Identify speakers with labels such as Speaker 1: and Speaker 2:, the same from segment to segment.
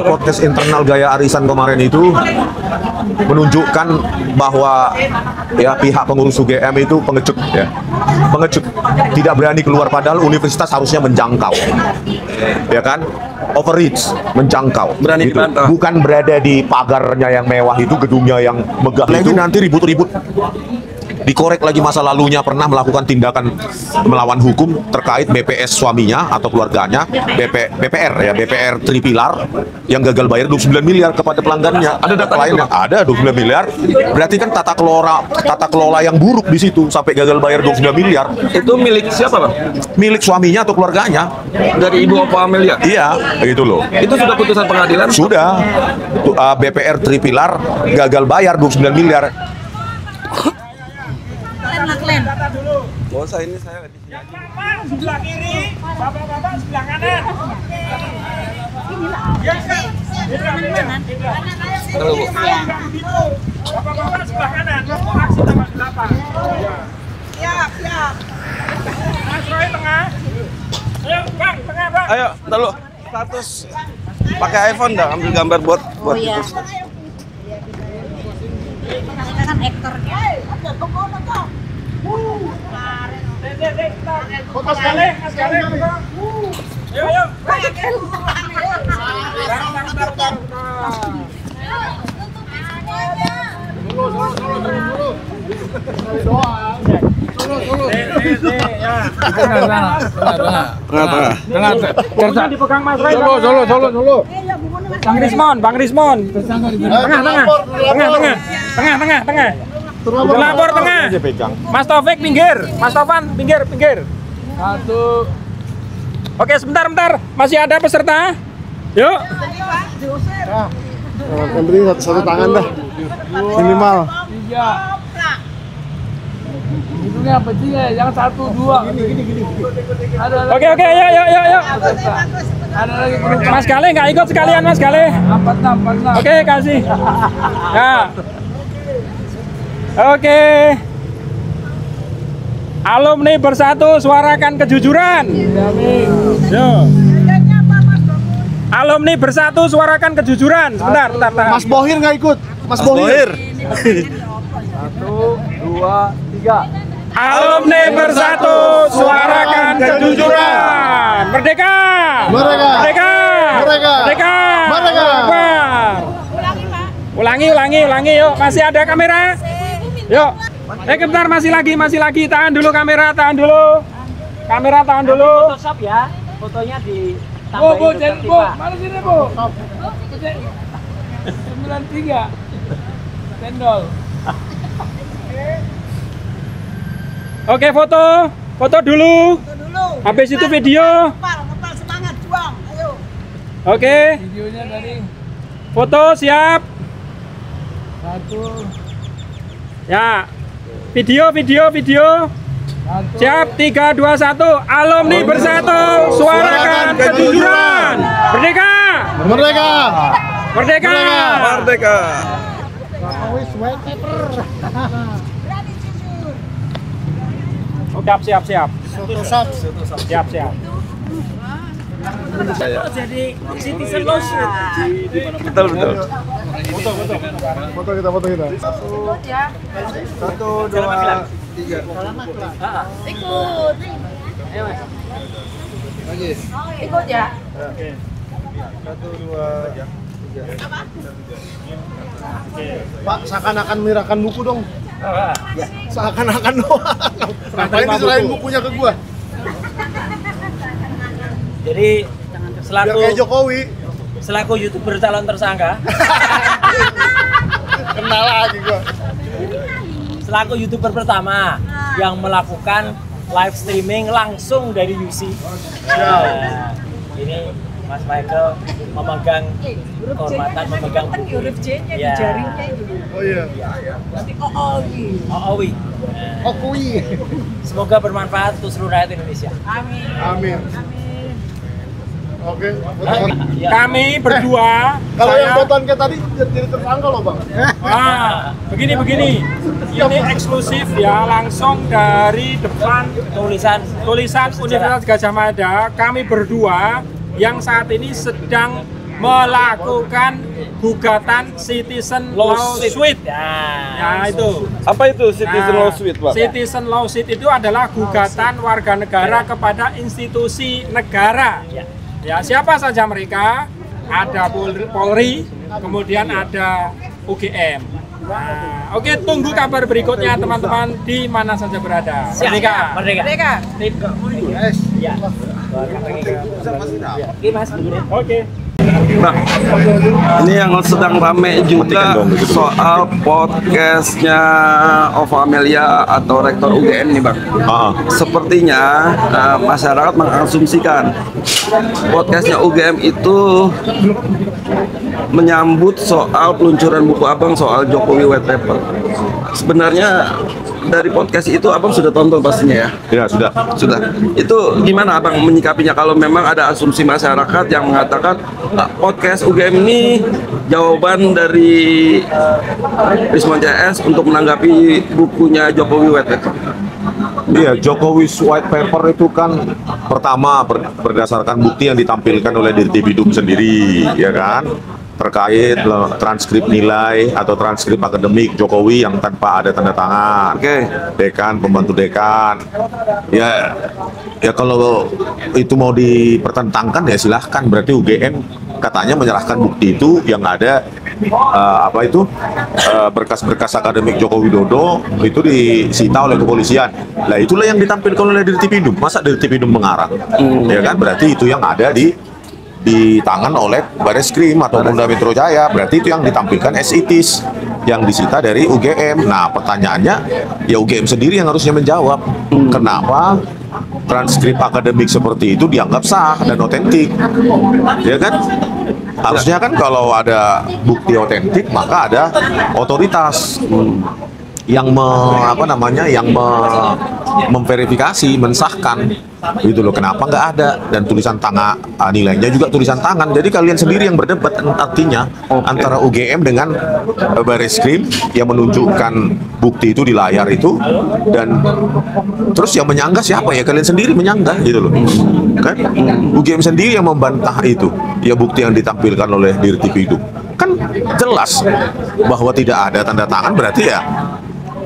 Speaker 1: Podcast internal gaya arisan kemarin itu menunjukkan bahwa ya pihak pengurus UGM itu pengecut ya. Pengecut, tidak berani keluar padahal universitas harusnya menjangkau. Ya kan? Overreach, menjangkau.
Speaker 2: Berani
Speaker 1: gitu.
Speaker 2: dibantah.
Speaker 1: Bukan berada di pagarnya yang mewah itu, gedungnya yang megah itu nanti ribut-ribut. Dikorek lagi masa lalunya pernah melakukan tindakan melawan hukum terkait BPS suaminya atau keluarganya, BPR ya, BPR Tripilar yang gagal bayar 29 miliar kepada pelanggannya. Ada data lainnya? Ada 29 miliar. Berarti kan tata kelola yang buruk di situ sampai gagal bayar 29 miliar.
Speaker 2: Itu milik siapa, Bang?
Speaker 1: Milik suaminya atau keluarganya.
Speaker 2: Dari Ibu Opa Amelia?
Speaker 1: Iya, gitu loh.
Speaker 2: Itu sudah putusan pengadilan?
Speaker 1: Sudah. BPR Tripilar gagal bayar 29 miliar.
Speaker 2: Oh, ini saya di sini.
Speaker 3: Sebelah kiri, bapak-bapak sebelah kanan.
Speaker 2: Halo, Bu.
Speaker 3: Bapak-bapak sebelah kanan. Aksi tanggal 8. Siap. Mas Roy tengah. Ayo, Bang, tengah, Bang.
Speaker 2: Ayo, ntar lu. Status pakai iPhone dah, ambil gambar buat
Speaker 4: iya.
Speaker 2: itu.
Speaker 4: Kita kan aktornya.
Speaker 3: Mas Galeh. Ayo. Tengah. Dipegang Mas Roy. Solo. Bang Rismon. Tengah. Lapor tengah. Mas Taufik pinggir. Mas Taufan pinggir. Satu. Oke, sebentar. Masih ada peserta? Yuk.
Speaker 5: Beri satu tangan dah. Minimal.
Speaker 3: 3. Hidungnya apa sih ya? Yang 1, 2. Oke, ayo. Ada lagi Mas Galeh nggak ikut sekalian Mas Galeh? 46. Oke, kasih. Ya. Oke. Alumni bersatu suarakan kejujuran. Yo. Alumni bersatu suarakan kejujuran. Sebentar.
Speaker 5: Mas Bohir nggak ikut. Mas Bohir.
Speaker 3: 1, 2, 3. Alumni bersatu suarakan kejujuran. Merdeka. Ulangi yuk. Masih ada kamera? Yuk. Bentar, masih lagi. Tahan dulu kamera, tahan dulu.
Speaker 6: Photoshop ya, fotonya di
Speaker 3: Bu, mana sini Bu? 93 cendol. Oke, foto dulu. Habis itu video.
Speaker 4: Ngepal semangat juang. Ayo.
Speaker 3: Oke. Videonya tadi. Foto siap. 1. Ya. Video. Siap, 3, 2, 1. Alumni bersatu suarakan kejujuran. Merdeka. Siap. Siap.
Speaker 6: jadi citizen lawsuit.
Speaker 2: Betul.
Speaker 5: Foto kita. 1, 2, 3.
Speaker 4: Ikut.
Speaker 5: Lagi.
Speaker 4: Ikut ya.
Speaker 5: 1, 2, 3. Pak, seakan-akan menyerahkan buku dong. Seakan-akan doang. Ngapain diserahin bukunya ke gua?
Speaker 6: Jadi
Speaker 5: Biar kayak Jokowi.
Speaker 6: selaku YouTuber calon tersangka,
Speaker 5: Kenal lagi gua.
Speaker 6: selaku YouTuber pertama yang melakukan live streaming langsung dari UC. Nah, ini Mas Michael memegang kehormatan, memegang buku. Ya.
Speaker 5: Oh iya.
Speaker 6: OOWI.
Speaker 5: Okui.
Speaker 6: Semoga bermanfaat untuk seluruh rakyat Indonesia.
Speaker 5: Amin. Oke.
Speaker 6: Ya.
Speaker 3: Kami berdua.
Speaker 5: Kalau yang fotoan kayak tadi jadi tersangka loh, Bang.
Speaker 3: Nah, begini. Ini eksklusif ya, langsung dari depan
Speaker 6: Tulisan
Speaker 3: Universitas Gajah Mada. Kami berdua yang saat ini sedang melakukan gugatan Citizen Law Suite. Ya itu.
Speaker 2: Apa itu Citizen Law Suite, Pak?
Speaker 3: Citizen Law Suite itu adalah gugatan warga negara kepada institusi negara. Ya, siapa saja mereka? Ada Polri, kemudian ada UGM. Nah, oke, tunggu kabar berikutnya teman-teman di mana saja berada. Merdeka.
Speaker 6: Merdeka. Ya. Oke, Mas. Oke.
Speaker 2: Nah, ini yang sedang rame juga soal podcastnya Ova Amelia atau Rektor UGM nih, Bang. Sepertinya masyarakat mengasumsikan podcastnya UGM itu menyambut soal peluncuran buku Abang soal Jokowi White Paper. Sebenarnya dari podcast itu Abang sudah tonton pastinya ya?
Speaker 1: Ya, sudah.
Speaker 2: Sudah. Itu gimana Abang menyikapinya kalau memang ada asumsi masyarakat yang mengatakan podcast UGM ini jawaban dari Rismon CS untuk menanggapi bukunya Jokowi White Paper?
Speaker 1: Iya, Jokowi's White Paper itu kan pertama berdasarkan bukti yang ditampilkan oleh Dirtipidum sendiri, ya kan? Terkait transkrip nilai atau transkrip akademik Jokowi yang tanpa ada tanda tangan. Dekan, pembantu dekan. Ya kalau itu mau dipertentangkan ya silahkan. Berarti UGM katanya menyerahkan bukti itu yang ada berkas-berkas akademik Joko Widodo itu disita oleh kepolisian. Nah itulah yang ditampilkan oleh Dirtipidum. Masa Dirtipidum mengarang? Ya kan berarti itu yang ada di tangan oleh Bareskrim atau Polda Metro Jaya, berarti itu yang ditampilkan as it is, yang disita dari UGM. Nah pertanyaannya ya UGM sendiri yang harusnya menjawab kenapa transkrip akademik seperti itu dianggap sah dan otentik, ya kan? Harusnya kan kalau ada bukti otentik maka ada otoritas yang memverifikasi, mensahkan, gitu loh. Kenapa nggak ada? Dan tulisan tangan, nilainya juga tulisan tangan. Jadi kalian sendiri yang berdebat artinya antara UGM dengan Bareskrim yang menunjukkan bukti itu di layar itu, dan terus yang menyanggah siapa ya? Kalian sendiri menyanggah, gitu loh. Kan UGM sendiri yang membantah itu, ya bukti yang ditampilkan oleh Dirtipidum. Kan jelas bahwa tidak ada tanda tangan, berarti ya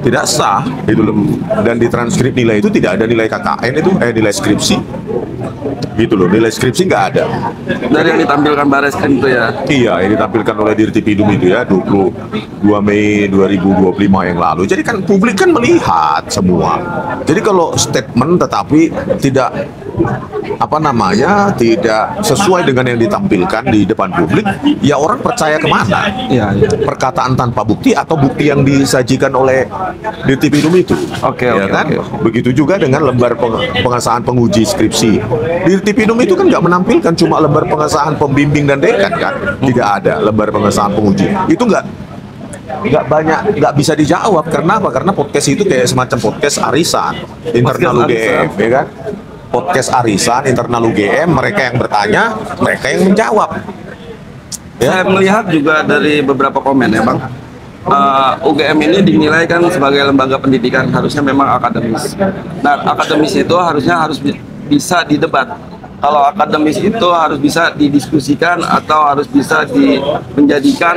Speaker 1: tidak sah, itu loh. Dan di transkrip nilai itu tidak ada nilai KKN itu, nilai skripsi, gitu loh. Nilai skripsi nggak ada.
Speaker 2: Dari yang ditampilkan Bareskrim itu ya?
Speaker 1: Iya, yang ditampilkan oleh Dirtipidum itu ya 22 Mei 2025 yang lalu. Jadi kan publik kan melihat semua. Jadi kalau statement tetapi tidak tidak sesuai dengan yang ditampilkan di depan publik, ya orang percaya kemana? Perkataan tanpa bukti atau bukti yang disajikan oleh Dirtipidum itu. Oke. Begitu juga dengan lembar pengesahan penguji skripsi. Dirtipidum itu kan nggak menampilkan cuma lembar pengesahan pembimbing dan dekan kan? Tidak ada lembar pengesahan penguji. Itu nggak bisa dijawab. Karena apa? Karena podcast itu kayak semacam podcast arisan internal UGM, ya kan? Podcast arisan internal UGM, mereka yang bertanya, mereka yang menjawab.
Speaker 2: Saya melihat juga dari beberapa komen ya Bang, UGM ini dinilai kan sebagai lembaga pendidikan, harusnya memang akademis. Nah akademis itu harus bisa didebat. Kalau akademis itu harus bisa didiskusikan atau harus bisa menjadikan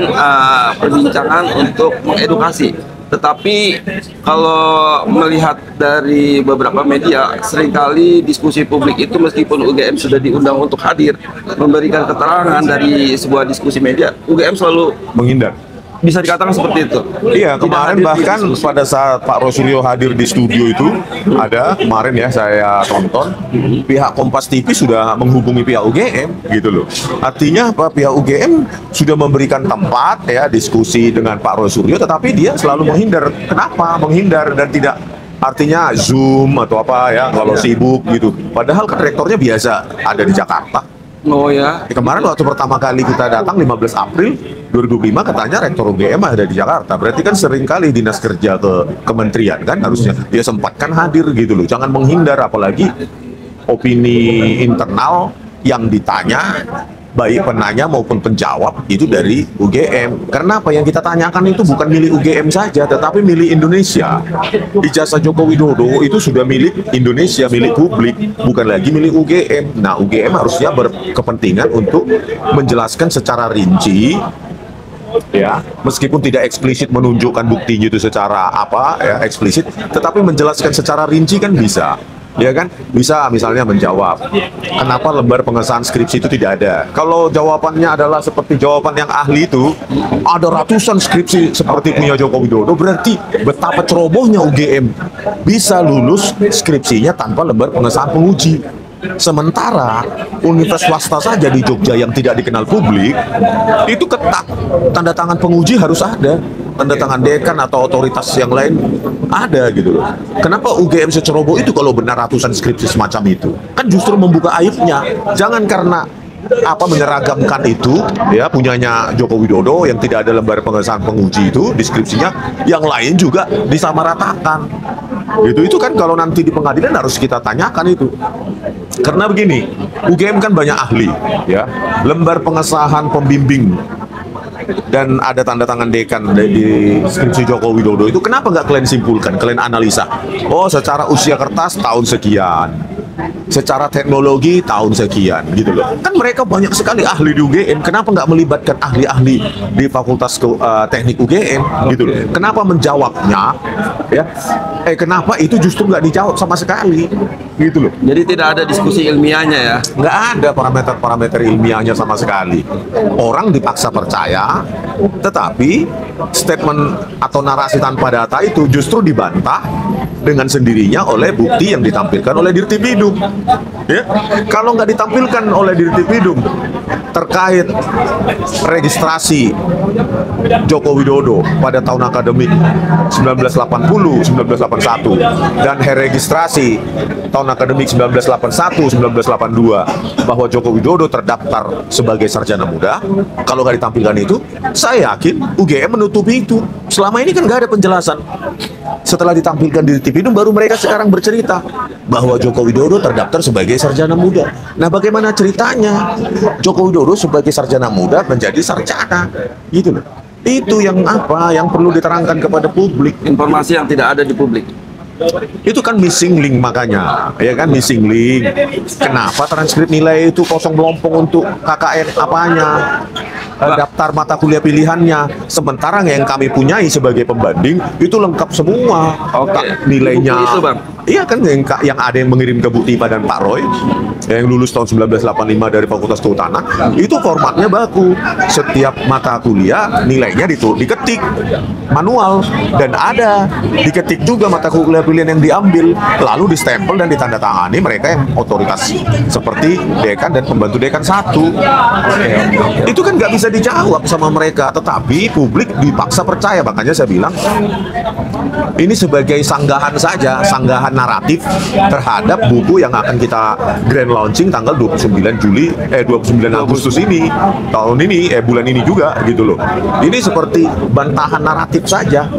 Speaker 2: perbincangan untuk mengedukasi. Tetapi kalau melihat dari beberapa media, seringkali diskusi publik itu meskipun UGM sudah diundang untuk hadir memberikan keterangan dari sebuah diskusi media, UGM selalu
Speaker 1: menghindar.
Speaker 2: Bisa dikatakan seperti itu.
Speaker 1: Iya, kemarin bahkan pada saat Pak Rosuryo hadir di studio itu, ada kemarin ya saya tonton, pihak Kompas TV sudah menghubungi pihak UGM, gitu loh. Artinya pihak UGM sudah memberikan tempat ya diskusi dengan Pak Rosuryo, tetapi dia selalu menghindar. Kenapa menghindar dan tidak? Artinya Zoom atau apa ya, kalau sibuk gitu. Padahal kan rektornya biasa ada di Jakarta.
Speaker 2: Oh ya.
Speaker 1: Kemarin waktu pertama kali kita datang 15 April 2005 katanya rektor UGM ada di Jakarta. Berarti kan sering kali dinas kerja ke kementerian kan harusnya dia sempatkan hadir gitu loh. Jangan menghindar, apalagi opini internal yang ditanya baik penanya maupun penjawab itu dari UGM. Karena apa yang kita tanyakan itu bukan milik UGM saja, tetapi milik Indonesia. Ijazah Joko Widodo itu sudah milik Indonesia, milik publik, bukan lagi milik UGM. Nah, UGM harusnya berkepentingan untuk menjelaskan secara rinci, ya, meskipun tidak eksplisit menunjukkan buktinya itu secara apa ya eksplisit, tetapi menjelaskan secara rinci kan bisa, ya kan, bisa misalnya menjawab kenapa lembar pengesahan skripsi itu tidak ada. Kalau jawabannya adalah seperti jawaban yang ahli itu, ada ratusan skripsi seperti punya Joko Widodo, berarti betapa cerobohnya UGM bisa lulus skripsinya tanpa lembar pengesahan penguji. Sementara universitas swasta saja di Jogja yang tidak dikenal publik itu ketat, tanda tangan penguji harus ada, tanda tangan dekan atau otoritas yang lain ada gitu loh. Kenapa UGM seceroboh itu kalau benar ratusan skripsi semacam itu? Kan justru membuka aibnya. Jangan karena apa menyeragamkan itu ya punyanya Joko Widodo yang tidak ada lembar pengesahan penguji itu deskripsinya, yang lain juga disamaratakan gitu. Itu kan kalau nanti di pengadilan harus kita tanyakan itu. Karena begini, UGM kan banyak ahli ya, lembar pengesahan pembimbing dan ada tanda tangan dekan di skripsi Joko Widodo itu kenapa nggak kalian simpulkan, kalian analisa? Oh, secara usia kertas tahun sekian, secara teknologi tahun sekian gitu loh. Kan mereka banyak sekali ahli di UGM, kenapa nggak melibatkan ahli-ahli di Fakultas Teknik UGM gitu loh. Kenapa menjawabnya ya kenapa itu justru nggak dijawab sama sekali gitu loh.
Speaker 2: Jadi tidak ada diskusi ilmiahnya ya?
Speaker 1: Nggak ada parameter-parameter ilmiahnya sama sekali. Orang dipaksa percaya, tetapi statement atau narasi tanpa data itu justru dibantah dengan sendirinya oleh bukti yang ditampilkan oleh Dirtipidum. Ya, kalau nggak ditampilkan oleh Dirtipidum terkait registrasi Joko Widodo pada tahun akademik 1980-1981 dan registrasi tahun akademik 1981-1982 bahwa Joko Widodo terdaftar sebagai sarjana muda, kalau nggak ditampilkan itu, saya yakin UGM menutupi itu. Selama ini kan nggak ada penjelasan. Setelah ditampilkan di Dirtipidum, baru mereka sekarang bercerita bahwa Joko Widodo terdaftar sebagai sarjana muda. Nah, bagaimana ceritanya Joko Widodo sebagai sarjana muda menjadi sarjana gitu loh. Itu yang apa yang perlu diterangkan kepada publik.
Speaker 2: Informasi yang tidak ada di publik.
Speaker 1: Itu kan missing link, makanya ya kan, missing link. Kenapa transkrip nilai itu kosong melompong untuk KKN apanya, daftar mata kuliah pilihannya, sementara yang kami punyai sebagai pembanding itu lengkap semua. Nilainya
Speaker 2: Buku itu, Bang.
Speaker 1: iya kan, yang ada yang mengirim ke Bukti dan Pak Roy yang lulus tahun 1985 dari Fakultas Kehutanan, itu formatnya baku. Setiap mata kuliah nilainya diketik manual, dan ada diketik juga mata kuliah pilihan yang diambil, lalu distempel dan ditandatangani mereka yang otoritas seperti dekan dan pembantu dekan 1. Itu kan nggak bisa dijawab sama mereka, tetapi publik dipaksa percaya. Makanya saya bilang ini sebagai sanggahan saja, sanggahan naratif terhadap buku yang akan kita grand launching tanggal 29 Agustus ini, tahun ini, bulan ini juga gitu loh. Ini seperti bantahan naratif saja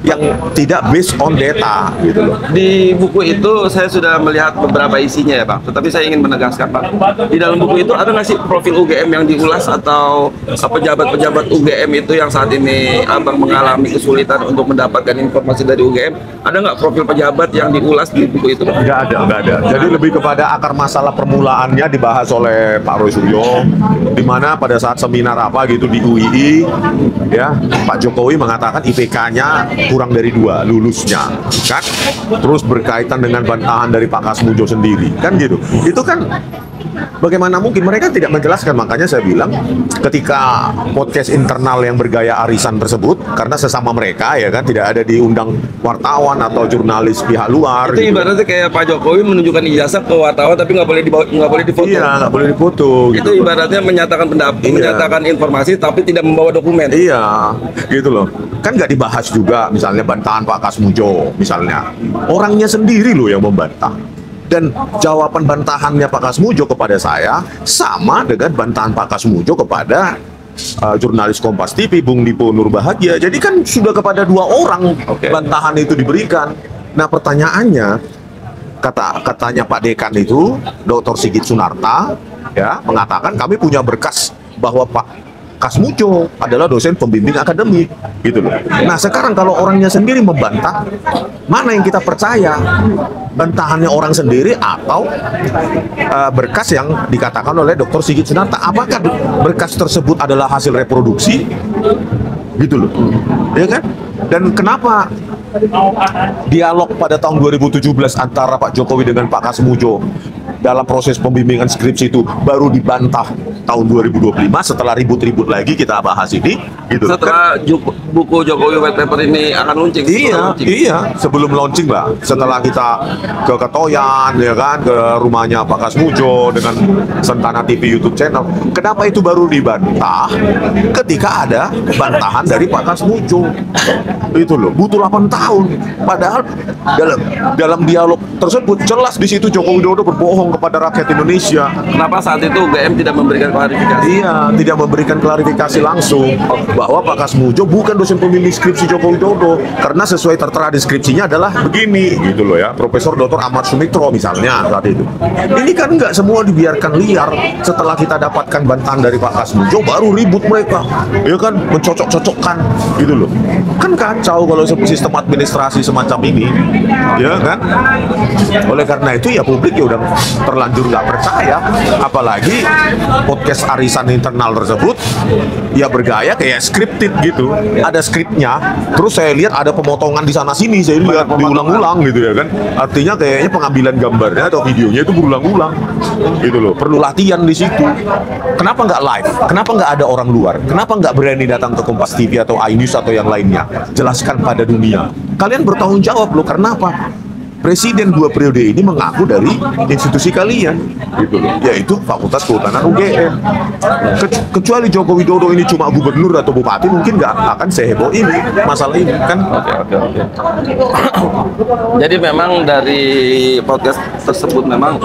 Speaker 1: yang tidak based on data gitu loh.
Speaker 2: Di buku itu saya sudah melihat beberapa isinya ya Pak, tetapi saya ingin menegaskan Pak, di dalam buku itu ada nggak sih profil UGM yang diulas atau pejabat-pejabat UGM itu yang saat ini Abang mengalami kesulitan untuk mendapatkan informasi dari UGM, ada nggak profil pejabat yang diulas di buku itu Pak?
Speaker 1: Nggak ada. Jadi lebih kepada akar masalah permulaannya dibahas oleh Pak Roy Suryo, di mana pada saat seminar apa gitu di UII, ya Pak Jokowi mengatakan IPK-nya kurang dari 2 lulusnya, kan? Terus berkaitan dengan bantahan dari Pak Kasmujo sendiri, kan gitu. Itu kan bagaimana mungkin mereka tidak menjelaskan. Makanya saya bilang ketika podcast internal yang bergaya arisan tersebut, karena sesama mereka ya kan tidak ada diundang wartawan atau jurnalis pihak luar.
Speaker 2: Itu
Speaker 1: gitu.
Speaker 2: ibaratnya kayak Pak Jokowi menunjukkan ijazah ke wartawan tapi nggak boleh difoto.
Speaker 1: Iya, nggak boleh difoto.
Speaker 2: Itu
Speaker 1: gitu.
Speaker 2: ibaratnya menyatakan pendapat,
Speaker 1: Iya.
Speaker 2: menyatakan informasi tapi tidak membawa dokumen.
Speaker 1: Iya, gitu loh. Kan nggak dibahas juga misalnya bantahan Pak Kasmujo misalnya. Orangnya sendiri loh yang membantah. Dan jawaban bantahannya Pak Kasmujo kepada saya sama dengan bantahan Pak Kasmujo kepada jurnalis Kompas TV, Bung Dipo Nurbahagia. Jadi kan sudah kepada 2 orang bantahan itu diberikan. Nah pertanyaannya, katanya Pak Dekan itu, Dr. Sigit Sunarta, ya mengatakan kami punya berkas bahwa Pak Kasmujo adalah dosen pembimbing akademik, gitu loh. Nah sekarang kalau orangnya sendiri membantah, mana yang kita percaya? Bantahannya orang sendiri atau berkas yang dikatakan oleh Dr. Sigit Sunarta? Apakah berkas tersebut adalah hasil reproduksi? Gitu loh, ya kan? Dan kenapa dialog pada tahun 2017 antara Pak Jokowi dengan Pak Kasmujo dalam proses pembimbingan skripsi itu baru dibantah tahun 2025 setelah ribut-ribut lagi kita bahas ini, gitu.
Speaker 2: Setelah buku Jokowi White Paper ini akan launching.
Speaker 1: Iya, sebelum launching lah. Setelah kita ke Ketoyan, ya kan, ke rumahnya Pak Kasmujo dengan Sentana TV YouTube channel. Kenapa itu baru dibantah ketika ada bantahan dari Pak Kasmujo? Itu loh, butuh 8 tahun. Padahal dalam dialog tersebut jelas di situ Joko Widodo berbohong kepada rakyat Indonesia.
Speaker 2: Kenapa saat itu UGM tidak memberikan klarifikasi?
Speaker 1: Iya, tidak memberikan klarifikasi langsung bahwa Pak Kasmujo bukan dosen pembimbing skripsi Joko Widodo, karena sesuai tertera deskripsinya adalah begini, gitu loh ya, Profesor Dr. Ahmad Sumitro misalnya saat itu. Ini kan nggak semua dibiarkan liar. Setelah kita dapatkan bantahan dari Pak Kasmujo, baru ribut mereka, ya kan, mencocok-cocokkan, gitu loh. Kan kacau kalau sistem administrasi semacam ini, ya kan. Oleh karena itu ya publik ya udah terlanjur nggak percaya, apalagi podcast arisan internal tersebut ya bergaya kayak scripted gitu, ada skripnya, terus saya lihat ada pemotongan di sana sini, saya lihat diulang-ulang gitu ya kan, artinya kayaknya pengambilan gambarnya atau videonya itu berulang-ulang gitu loh, perlu latihan di situ. Kenapa nggak live? Kenapa nggak ada orang luar? Kenapa nggak berani datang ke Kompas TV atau iNews atau yang lainnya? Jelaskan pada dunia. Kalian bertanggung jawab loh, karena apa? Presiden 2 periode ini mengaku dari institusi kalian, gitu loh, yaitu Fakultas Kehutanan UGM. Kecuali Joko Widodo ini cuma gubernur atau bupati, mungkin nggak akan seheboh ini masalah ini kan.
Speaker 2: Oke. Jadi memang dari podcast tersebut memang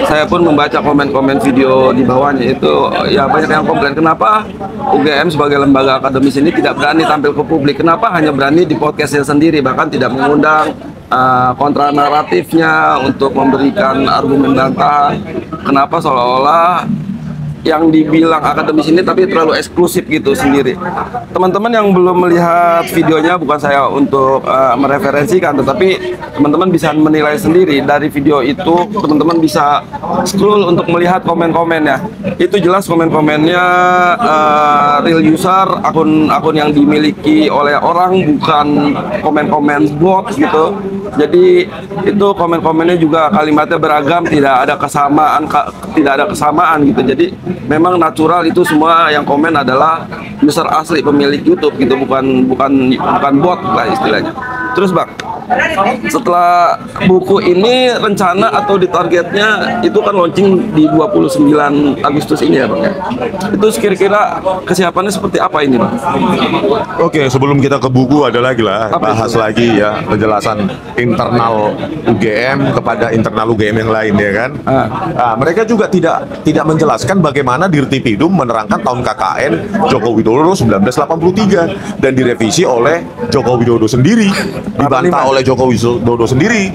Speaker 2: saya pun membaca komen-komen video di bawahnya itu ya banyak yang komplain kenapa UGM sebagai lembaga akademis ini tidak berani tampil ke publik, kenapa hanya berani di podcastnya sendiri, bahkan tidak mengundang kontra naratifnya untuk memberikan argumen bantahan. Kenapa seolah-olah yang dibilang akademis ini tapi terlalu eksklusif gitu sendiri. Teman-teman yang belum melihat videonya, bukan saya untuk mereferensikan, tetapi teman-teman bisa menilai sendiri dari video itu. Teman-teman bisa scroll untuk melihat komen-komennya. Itu jelas komen-komennya real user, akun yang dimiliki oleh orang, bukan komen-komen bot gitu. Jadi itu komen-komennya juga kalimatnya beragam, tidak ada kesamaan gitu. Jadi memang natural, itu semua yang komen adalah user asli pemilik YouTube gitu, bukan bot lah istilahnya. Terus Bang, setelah buku ini rencana atau ditargetnya itu kan launching di 29 Agustus ini ya Bang ya? Itu kira-kira kesiapannya seperti apa ini Bang?
Speaker 1: Oke, sebelum kita ke buku ada lagi lah, bahas lagi ya penjelasan internal UGM kepada internal UGM yang lain ya kan. Nah, mereka juga tidak menjelaskan bagaimana Dirtipidum menerangkan tahun KKN Joko Widodo 1983 dan direvisi oleh Joko Widodo sendiri, dibantah oleh Joko Widodo sendiri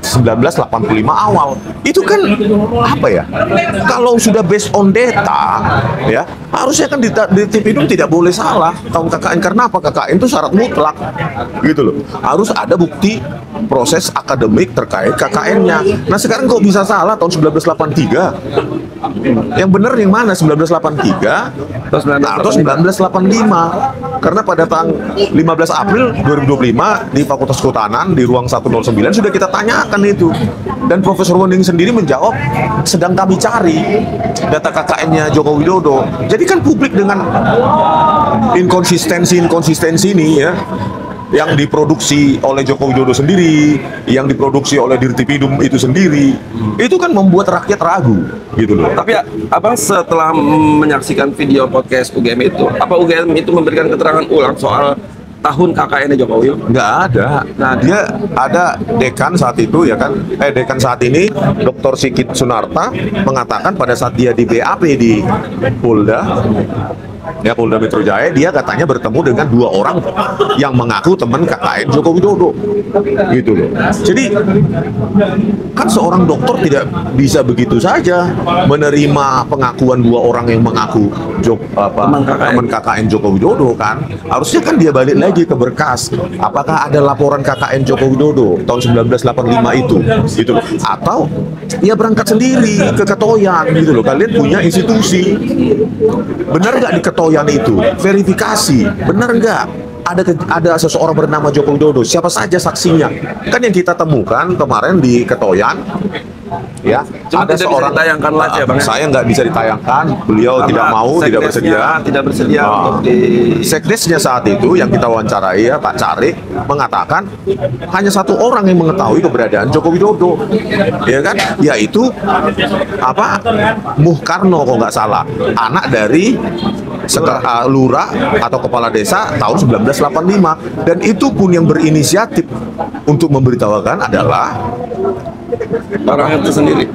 Speaker 1: 1985 awal. Itu kan apa ya? Kalau sudah based on data ya, harusnya kan Dirtipidum tidak boleh salah tahun KKN. Karena apa? KKN itu syarat mutlak gitu loh. Harus ada bukti proses akademik terkait KKN-nya. Nah sekarang kok bisa salah tahun 1983? Yang benar yang mana? 1983 atau 1985? Karena pada tanggal 15 April 2025 di Fakultas Kehutanan di ruang 109 sudah kita tanyakan itu, dan Profesor Wening sendiri menjawab sedang kami cari data KKN-nya Joko Widodo. Jadi kan publik dengan inkonsistensi ini ya, yang diproduksi oleh Joko Widodo sendiri, yang diproduksi oleh Dirtipidum itu sendiri, itu kan membuat rakyat ragu gitu loh.
Speaker 2: Tapi Abang setelah menyaksikan video podcast UGM itu, apa UGM itu memberikan keterangan ulang soal tahun KKN Jokowi?
Speaker 1: Nggak ada. Nah dia ada dekan saat itu ya kan, dekan saat ini Dr. Sigit Sunarta mengatakan pada saat dia di BAP di Polda, ya Polda Metro Jaya, dia katanya bertemu dengan 2 orang yang mengaku teman KKN Joko Widodo, gitu loh. Jadi kan seorang dokter tidak bisa begitu saja menerima pengakuan 2 orang yang mengaku teman KKN Joko Widodo kan. Harusnya kan dia balik lagi ke berkas. Apakah ada laporan KKN Joko Widodo tahun 1985 itu, gitu loh. Atau ya berangkat sendiri ke Ketoyan, gitu loh. Kalian punya institusi, benar nggak di Ketoyan itu? Verifikasi, benar nggak? Ada seseorang bernama Joko Widodo, siapa saja saksinya? Kan yang kita temukan kemarin di Ketoyan, ya,
Speaker 2: Cuma
Speaker 1: ada
Speaker 2: tidak
Speaker 1: seorang
Speaker 2: bisa ditayangkan live ya, Bang, ya?
Speaker 1: Saya nggak bisa ditayangkan, beliau
Speaker 2: Karena
Speaker 1: tidak mau, tidak
Speaker 2: sekdesnya
Speaker 1: bersedia.
Speaker 2: untuk di
Speaker 1: Sekdesnya saat itu yang kita wawancarai, ya, Pak Carik, mengatakan hanya 1 orang yang mengetahui keberadaan Joko Widodo, ya kan? Yaitu apa? Muhkarno kalau nggak salah, anak dari lurah atau kepala desa tahun 1985, dan itu pun yang berinisiatif untuk memberitahukan adalah
Speaker 2: orang itu sendiri.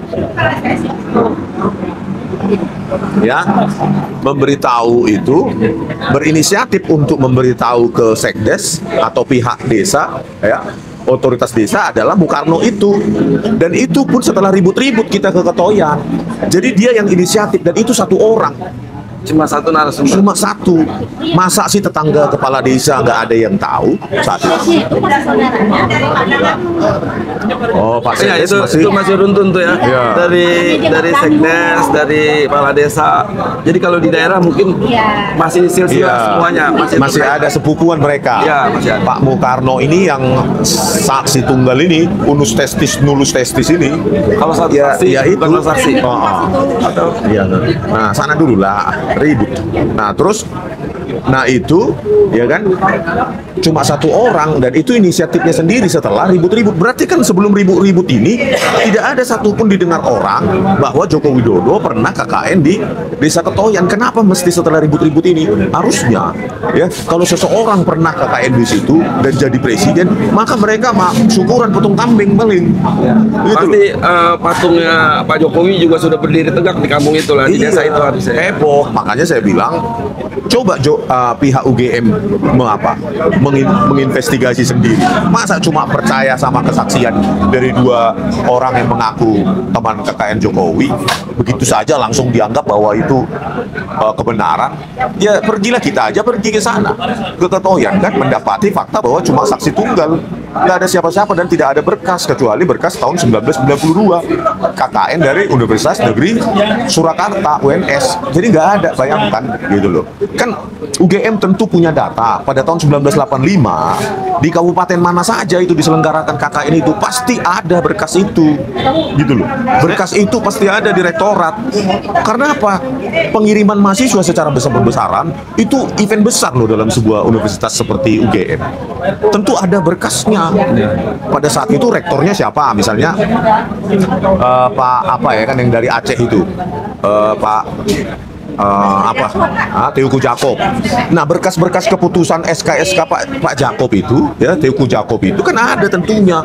Speaker 1: Ya, memberitahu itu berinisiatif untuk memberitahu ke sekdes atau pihak desa, ya, otoritas desa adalah Mukarno itu, dan itu pun setelah ribut-ribut kita ke Ketoyan. Jadi dia yang inisiatif, dan itu 1 orang.
Speaker 2: Cuma 1 narasumber.
Speaker 1: Cuma 1. Masa sih tetangga kepala desa nggak ada yang tahu saat itu? Oh, Pak
Speaker 2: Ya,
Speaker 1: Sekdes
Speaker 2: itu masih runtun tuh ya.
Speaker 1: Iya.
Speaker 2: Dari sekdes, dari kepala desa. Jadi kalau di daerah mungkin masih silsilah
Speaker 1: Iya.
Speaker 2: semuanya.
Speaker 1: Masih ada sepupuan mereka.
Speaker 2: Iya, masih ada.
Speaker 1: Pak Mukarno ini yang saksi tunggal ini, nulus testis ini.
Speaker 2: Kalau satu
Speaker 1: Ya,
Speaker 2: saksi,
Speaker 1: ya itu.
Speaker 2: bukan saksi.
Speaker 1: Atau iya. Nah, sana dulu lah ribut. Nah, terus itu ya kan cuma 1 orang, dan itu inisiatifnya sendiri setelah ribut-ribut. Berarti kan sebelum ribut-ribut ini tidak ada satupun didengar orang bahwa Joko Widodo pernah KKN di Desa Ketoyan. Kenapa mesti setelah ribut-ribut ini? Harusnya ya kalau seseorang pernah KKN di situ dan jadi presiden, maka mereka syukuran potong kambing paling. Gitu
Speaker 2: Pasti patungnya Pak Jokowi juga sudah berdiri tegak di kampung itu lah, di desa itu harusnya.
Speaker 1: heboh. Makanya saya bilang coba pihak UGM menginvestigasi sendiri. Masa cuma percaya sama kesaksian dari 2 orang yang mengaku teman KKN Jokowi, begitu saja langsung dianggap bahwa itu kebenaran? Ya pergilah kita aja pergi ke sana, ke Ketoyan kan, mendapati fakta bahwa cuma saksi tunggal, nggak ada siapa-siapa dan tidak ada berkas kecuali berkas tahun 1992 KKN dari Universitas Negeri Surakarta UNS. Jadi nggak ada, bayangkan gitu loh. Kan UGM tentu punya data pada tahun 1985 di kabupaten mana saja itu diselenggarakan KKN itu pasti ada berkas itu, gitu loh. Berkas itu pasti ada di rektorat. Karena apa? Pengiriman mahasiswa secara besar-besaran itu event besar loh dalam sebuah universitas seperti UGM. Tentu ada berkasnya. Pada saat itu rektornya siapa? Misalnya Pak apa ya kan yang dari Aceh itu, Pak Teuku Jakob. Nah, berkas-berkas keputusan SK Pak Jakob itu, ya Teuku Jakob itu kan ada tentunya,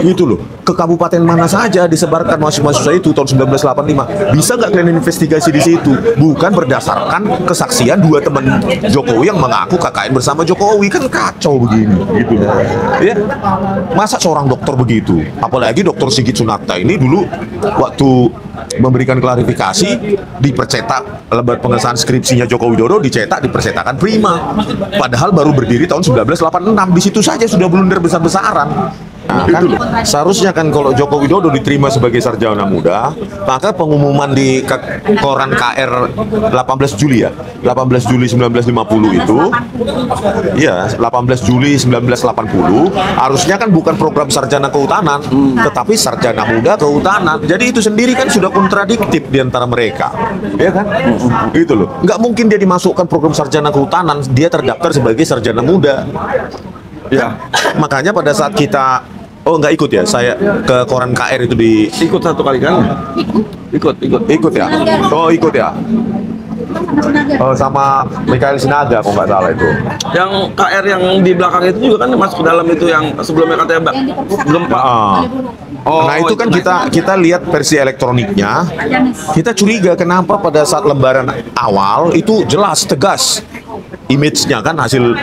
Speaker 1: gitu loh. Ke kabupaten mana saja disebarkan mahasiswa itu tahun 1985. Bisa nggak kalian investigasi di situ? Bukan berdasarkan kesaksian 2 teman Jokowi yang mengaku KKN bersama Jokowi, kan kacau begini, gitu. Ya, masa seorang dokter begitu? Apalagi Dokter Sigit Sunakta ini dulu waktu memberikan klarifikasi dipercetak lembar pengesahan skripsinya Joko Widodo dicetak di percetakan Prima, padahal baru berdiri tahun 1986. Di situ saja sudah blunder besar-besaran. Nah, kan seharusnya kan kalau Joko Widodo diterima sebagai sarjana muda, maka pengumuman di koran KR 18 Juli 1950 itu, ya 18 Juli 1980, harusnya kan bukan program sarjana kehutanan, tetapi sarjana muda kehutanan. Jadi itu sendiri kan sudah kontradiktif di antara mereka, ya kan? Gitu loh. Nggak mungkin dia dimasukkan program sarjana kehutanan, dia terdaftar sebagai sarjana muda. Ya, makanya pada saat kita nggak ikut ya, saya ke koran KR itu
Speaker 2: Ikut 1 kali kan? Ikut
Speaker 1: ya. Oh, ikut ya. Oh, sama Mikael Sinaga kok nggak salah itu.
Speaker 2: Yang KR yang di belakang itu juga kan masuk ke dalam itu yang sebelumnya katanya gempa.
Speaker 1: Nah itu kan kita lihat versi elektroniknya, kita curiga kenapa pada saat lembaran awal itu jelas tegas image-nya kan hasil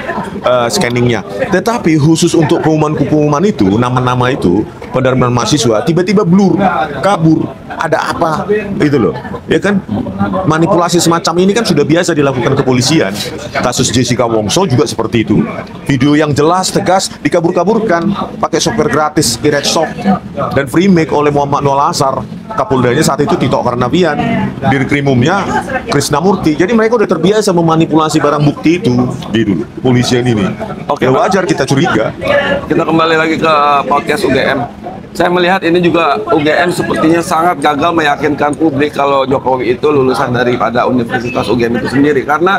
Speaker 1: scanningnya. Tetapi khusus untuk pengumuman itu, nama-nama itu pendarman mahasiswa tiba-tiba blur, kabur. Ada apa? Itu loh. Ya kan manipulasi semacam ini kan sudah biasa dilakukan kepolisian. Kasus Jessica Wongso juga seperti itu. Video yang jelas tegas dikabur-kaburkan pakai software gratis Iretsoft dan free make oleh Muhammad Noel Asar. Kapoldanya saat itu Tito Karnavian, Dirkrimumnya Krisnamurti. Jadi mereka udah terbiasa memanipulasi barang bukti itu, gitu. Kepolisian ini.
Speaker 2: Oke,
Speaker 1: ya wajar kita curiga.
Speaker 2: Kita kembali lagi ke podcast UGM. Saya melihat ini juga UGM sepertinya sangat gagal meyakinkan publik kalau Jokowi itu lulusan daripada Universitas UGM itu sendiri. Karena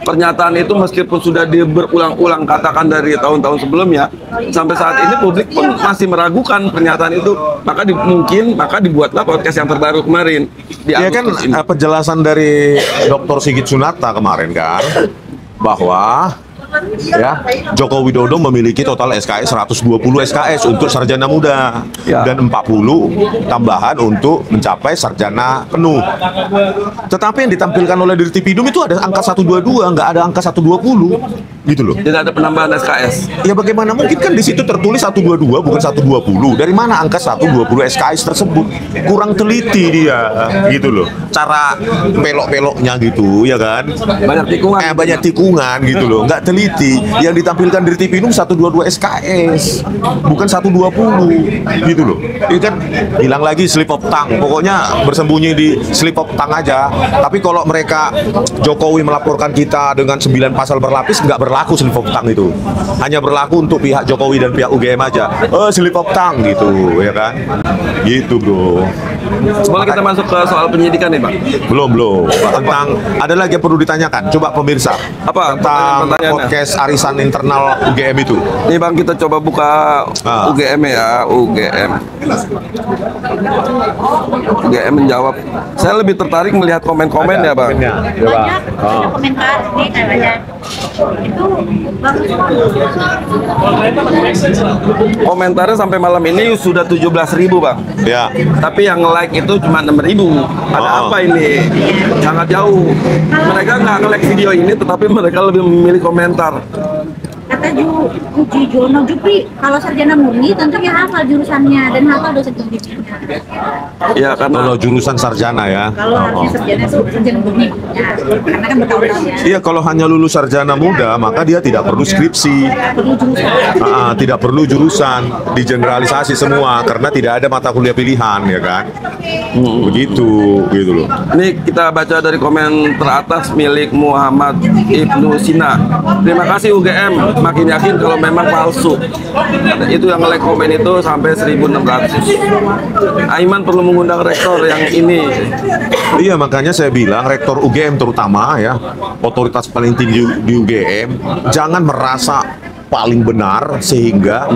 Speaker 2: pernyataan itu meskipun sudah berulang-ulang katakan dari tahun-tahun sebelumnya, sampai saat ini publik pun masih meragukan pernyataan itu. Maka dibuatlah podcast yang terbaru kemarin.
Speaker 1: Ya kan penjelasan dari Dr. Sigit Sunarta kemarin kan, bahwa ya Joko Widodo memiliki total SKS 120 SKS untuk sarjana muda dan 40 tambahan untuk mencapai sarjana penuh. Tetapi yang ditampilkan oleh Dirtipidum itu ada angka 122, nggak ada angka 120 gitu loh.
Speaker 2: Tidak ada penambahan SKS.
Speaker 1: Ya bagaimana mungkin, kan di situ tertulis 122 bukan 120. Dari mana angka 120 SKS tersebut? Kurang teliti dia gitu loh. Cara pelok-peloknya gitu ya kan.
Speaker 2: Banyak tikungan.
Speaker 1: Banyak tikungan gitu loh. Nggak teliti. Yang ditampilkan dari Tipinum 122 SKS bukan 120 gitu loh. Ini kan hilang lagi slip of tongue. Pokoknya bersembunyi di slip of tongue aja. Tapi kalau mereka Jokowi melaporkan kita dengan 9 pasal berlapis, nggak berlaku slip of tongue itu. Hanya berlaku untuk pihak Jokowi dan pihak UGM aja. Slip of tongue gitu ya kan. Gitu bro.
Speaker 2: Boleh kita masuk ke soal penyidikan nih Bang?
Speaker 1: Belum. Tentang ada lagi yang perlu ditanyakan. Coba pemirsa.
Speaker 2: Apa
Speaker 1: tentang
Speaker 2: pertanyaannya?
Speaker 1: podcast arisan internal UGM itu.
Speaker 2: Nih Bang, kita coba buka UGM ya, UGM menjawab. Saya lebih tertarik melihat komen-komen ya Bang.
Speaker 4: Banyak komentar nih katanya. Itu bagus.
Speaker 2: Komentarnya sampai malam ini sudah 17.000 Bang.
Speaker 1: Ya.
Speaker 2: Tapi yang like itu cuma 6.000. Ada apa ini? Sangat jauh. Mereka nggak nge-like video ini, tetapi mereka lebih memilih komentar.
Speaker 4: Kata Uji Jono Jupri, kalau sarjana murni tentunya hafal jurusannya dan hafal dosen pendidikannya.
Speaker 2: Ya karena
Speaker 1: Kalau jurusan sarjana ya.
Speaker 4: Kalau harusnya sarjana itu sarjana murni, ya, karena kan bertahun-tahun ya.
Speaker 1: Iya, kalau hanya lulus sarjana muda, maka dia tidak perlu skripsi,
Speaker 4: Perlu jurusan.
Speaker 1: tidak perlu jurusan, digeneralisasi semua karena tidak ada mata kuliah pilihan, ya kan? Begitu, gitu loh.
Speaker 2: ini kita baca dari komen teratas milik Muhammad Ibnu Sina. Terima kasih UGM, makin yakin kalau memang palsu. Itu yang nge-like komen itu sampai 1.600. Aiman perlu mengundang rektor yang ini.
Speaker 1: Iya, makanya saya bilang rektor UGM terutama ya, otoritas paling tinggi di UGM, jangan merasa paling benar sehingga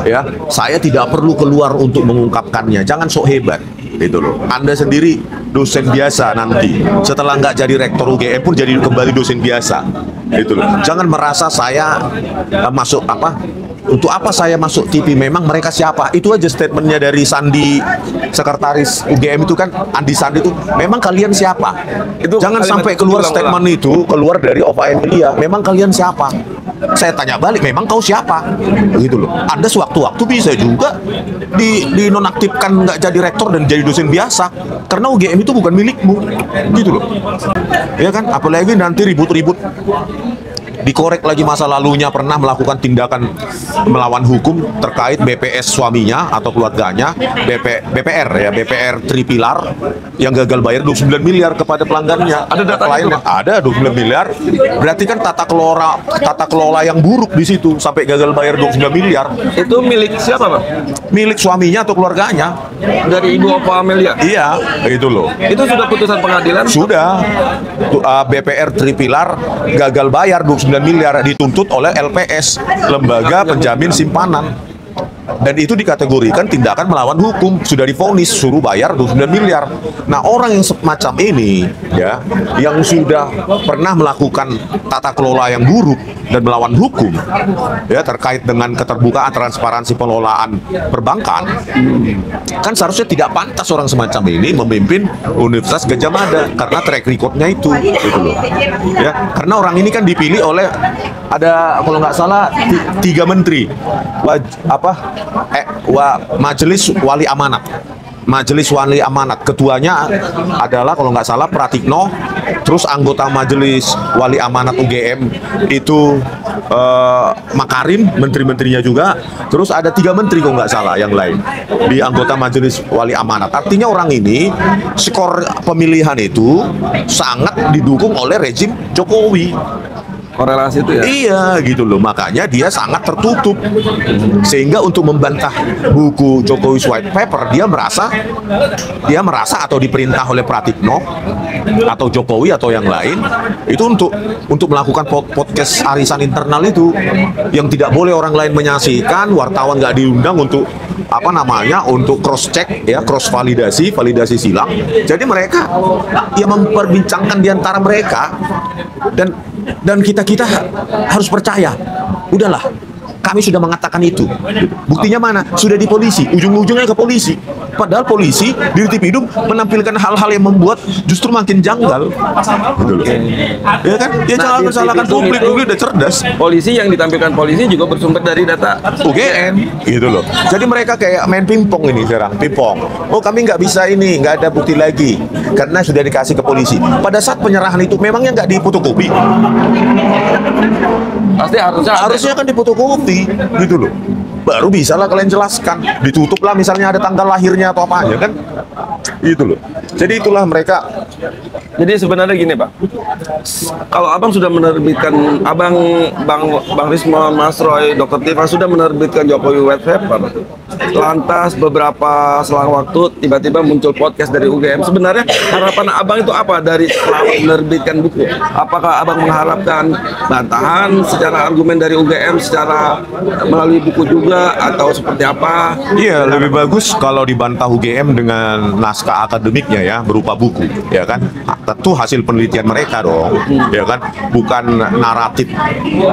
Speaker 1: ya saya tidak perlu keluar untuk mengungkapkannya. Jangan sok hebat gitu loh. Anda sendiri dosen biasa nanti setelah nggak jadi rektor UGM pun jadi kembali dosen biasa gitu loh. Jangan merasa saya masuk apa, untuk apa saya masuk TV, memang mereka siapa. Itu aja statementnya dari Sandi, sekretaris UGM itu kan, Andi Sandi itu, memang kalian siapa.
Speaker 2: Itu
Speaker 1: jangan
Speaker 2: kalimat
Speaker 1: sampai
Speaker 2: itu
Speaker 1: keluar
Speaker 2: ulang-ulang.
Speaker 1: statement itu keluar dari OVN Media, memang kalian siapa. Saya tanya balik, memang kau siapa gitu loh. Anda sewaktu-waktu bisa juga dinonaktifkan nggak jadi rektor dan jadi dosen biasa karena UGM itu bukan milikmu gitu loh ya kan. Apalagi nanti ribut-ribut dikorek lagi masa lalunya pernah melakukan tindakan melawan hukum terkait BPS suaminya atau keluarganya, BPR ya, BPR Tripilar yang gagal bayar 29 miliar kepada pelanggannya.
Speaker 2: Ada data
Speaker 1: lainnya? Ada 29 miliar. Berarti kan tata kelola yang buruk di situ sampai gagal bayar 29 miliar.
Speaker 2: Itu milik siapa Bang?
Speaker 1: Milik suaminya atau keluarganya.
Speaker 2: Dari Ibu Opa Amelia.
Speaker 1: Iya, itu loh.
Speaker 2: Itu sudah putusan pengadilan.
Speaker 1: Sudah. BPR Tripilar gagal bayar 29 miliar dituntut oleh LPS, Lembaga Penjamin Simpanan. Dan itu dikategorikan tindakan melawan hukum, sudah divonis suruh bayar 29 miliar. Nah, orang yang semacam ini ya, yang sudah pernah melakukan tata kelola yang buruk dan melawan hukum ya terkait dengan keterbukaan transparansi pengelolaan perbankan, kan seharusnya tidak pantas orang semacam ini memimpin Universitas Gadjah Mada karena track recordnya itu gitu loh. Ya, karena orang ini kan dipilih oleh ada kalau nggak salah 3 menteri Majelis Wali Amanat. Majelis Wali Amanat, ketuanya adalah kalau nggak salah Pratikno, terus anggota Majelis Wali Amanat UGM itu Makarim, menteri-menterinya juga, terus ada 3 menteri kalau nggak salah yang lain di anggota Majelis Wali Amanat. Artinya orang ini skor pemilihan itu sangat didukung oleh rezim Jokowi.
Speaker 2: Korelasi itu ya.
Speaker 1: Iya gitu loh, makanya dia sangat tertutup. Sehingga untuk membantah buku Jokowi's White Paper, dia merasa atau diperintah oleh Pratikno atau Jokowi atau yang lain itu untuk melakukan podcast arisan internal itu yang tidak boleh orang lain menyaksikan, wartawan nggak diundang untuk untuk cross check ya, cross validasi silang. Jadi mereka yang memperbincangkan di antara mereka dan kita harus percaya. Udahlah, kami sudah mengatakan itu. Buktinya mana? Sudah di polisi, ujung-ujungnya ke polisi. Padahal polisi di Tipidum menampilkan hal-hal yang membuat justru makin janggal. Gitu loh. Ya kan? Dia jangan salahkan publik udah cerdas.
Speaker 2: Polisi yang ditampilkan polisi juga bersumber dari data
Speaker 1: UGM, gitu loh. Jadi mereka kayak main pingpong ini sekarang, pingpong. Oh, kami nggak bisa ini, nggak ada bukti lagi karena sudah dikasih ke polisi. Pada saat penyerahan itu memangnya nggak difotokopi?
Speaker 2: Pasti
Speaker 1: harusnya kan difotokopi, gitu loh. Baru bisa lah kalian jelaskan. Ditutup lah misalnya ada tanggal lahirnya atau apa ya kan? Itu loh. Jadi itulah mereka.
Speaker 2: Jadi sebenarnya gini Pak, kalau Abang sudah menerbitkan, Bang Risma, Mas Roy, Dr. Tifa sudah menerbitkan Jokowi White Paper, lantas beberapa selang waktu tiba-tiba muncul podcast dari UGM. Sebenarnya harapan Abang itu apa dari setelah menerbitkan buku? Apakah Abang mengharapkan bantahan secara argumen dari UGM secara melalui buku juga atau seperti apa?
Speaker 1: Iya, lebih bagus kalau dibantah UGM dengan naskah akademiknya ya, berupa buku, ya kan? Tentu hasil penelitian mereka dong, ya kan? Bukan naratif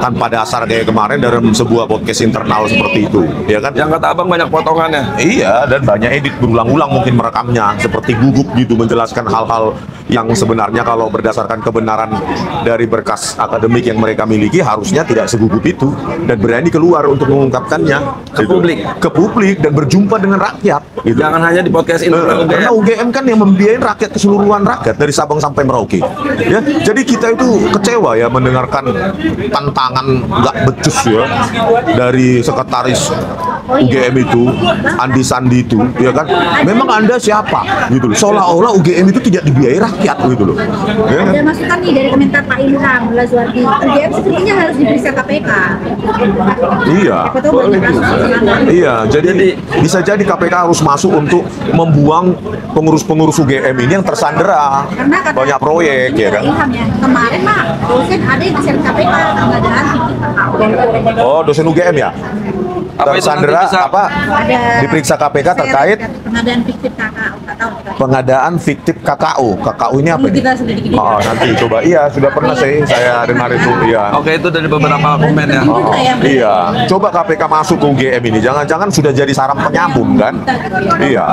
Speaker 1: tanpa dasar kayak kemarin dalam sebuah podcast internal seperti itu, ya kan?
Speaker 2: Yang kata Abang banyak potongannya.
Speaker 1: Iya, dan banyak edit berulang-ulang mungkin merekamnya seperti gugup gitu, menjelaskan hal-hal yang sebenarnya kalau berdasarkan kebenaran dari berkas akademik yang mereka miliki harusnya tidak segugup itu dan berani keluar untuk mengungkapkannya ke publik dan berjumpa dengan rakyat gitu.
Speaker 2: Jangan hanya di podcast ini.
Speaker 1: Karena UGM kan yang membiayai rakyat, keseluruhan rakyat dari Sabang sampai Merauke ya. Jadi kita itu kecewa ya mendengarkan tantangan nggak becus ya dari sekretaris UGM itu, Andi Sandi itu, ya kan? Memang Anda siapa? Gitu loh. Seolah-olah UGM itu tidak dibiayai rakyat, gitu loh. Ya kan?
Speaker 4: Ada masukan nih dari komentar Pak Ilham Lazuardi. UGM sepertinya harus diperiksa KPK.
Speaker 1: Iya. Iya, jadi bisa jadi KPK harus masuk untuk membuang pengurus-pengurus UGM ini yang tersandera.
Speaker 4: Karena kata
Speaker 1: banyak proyek, ya kan?
Speaker 4: Ilham ya, kemarin Pak, dosen ada yang diseret KPK, pengadaan fiktif KKU.
Speaker 1: Oh, dosen UGM ya? Tersandera apa? Diperiksa KPK terkait
Speaker 4: pengadaan fiktif KKU.
Speaker 1: pengadaan fiktif KKU. KKU ini apa? Ini?
Speaker 4: Kita sudah dikit.
Speaker 1: Oh, nanti coba. Iya, sudah pernah saya dengar itu. Iya.
Speaker 2: Oke, itu dari beberapa komen ya.
Speaker 1: Oh, iya. Coba KPK masuk ke UGM ini. Jangan-jangan sudah jadi sarang penyambung kan? Iya.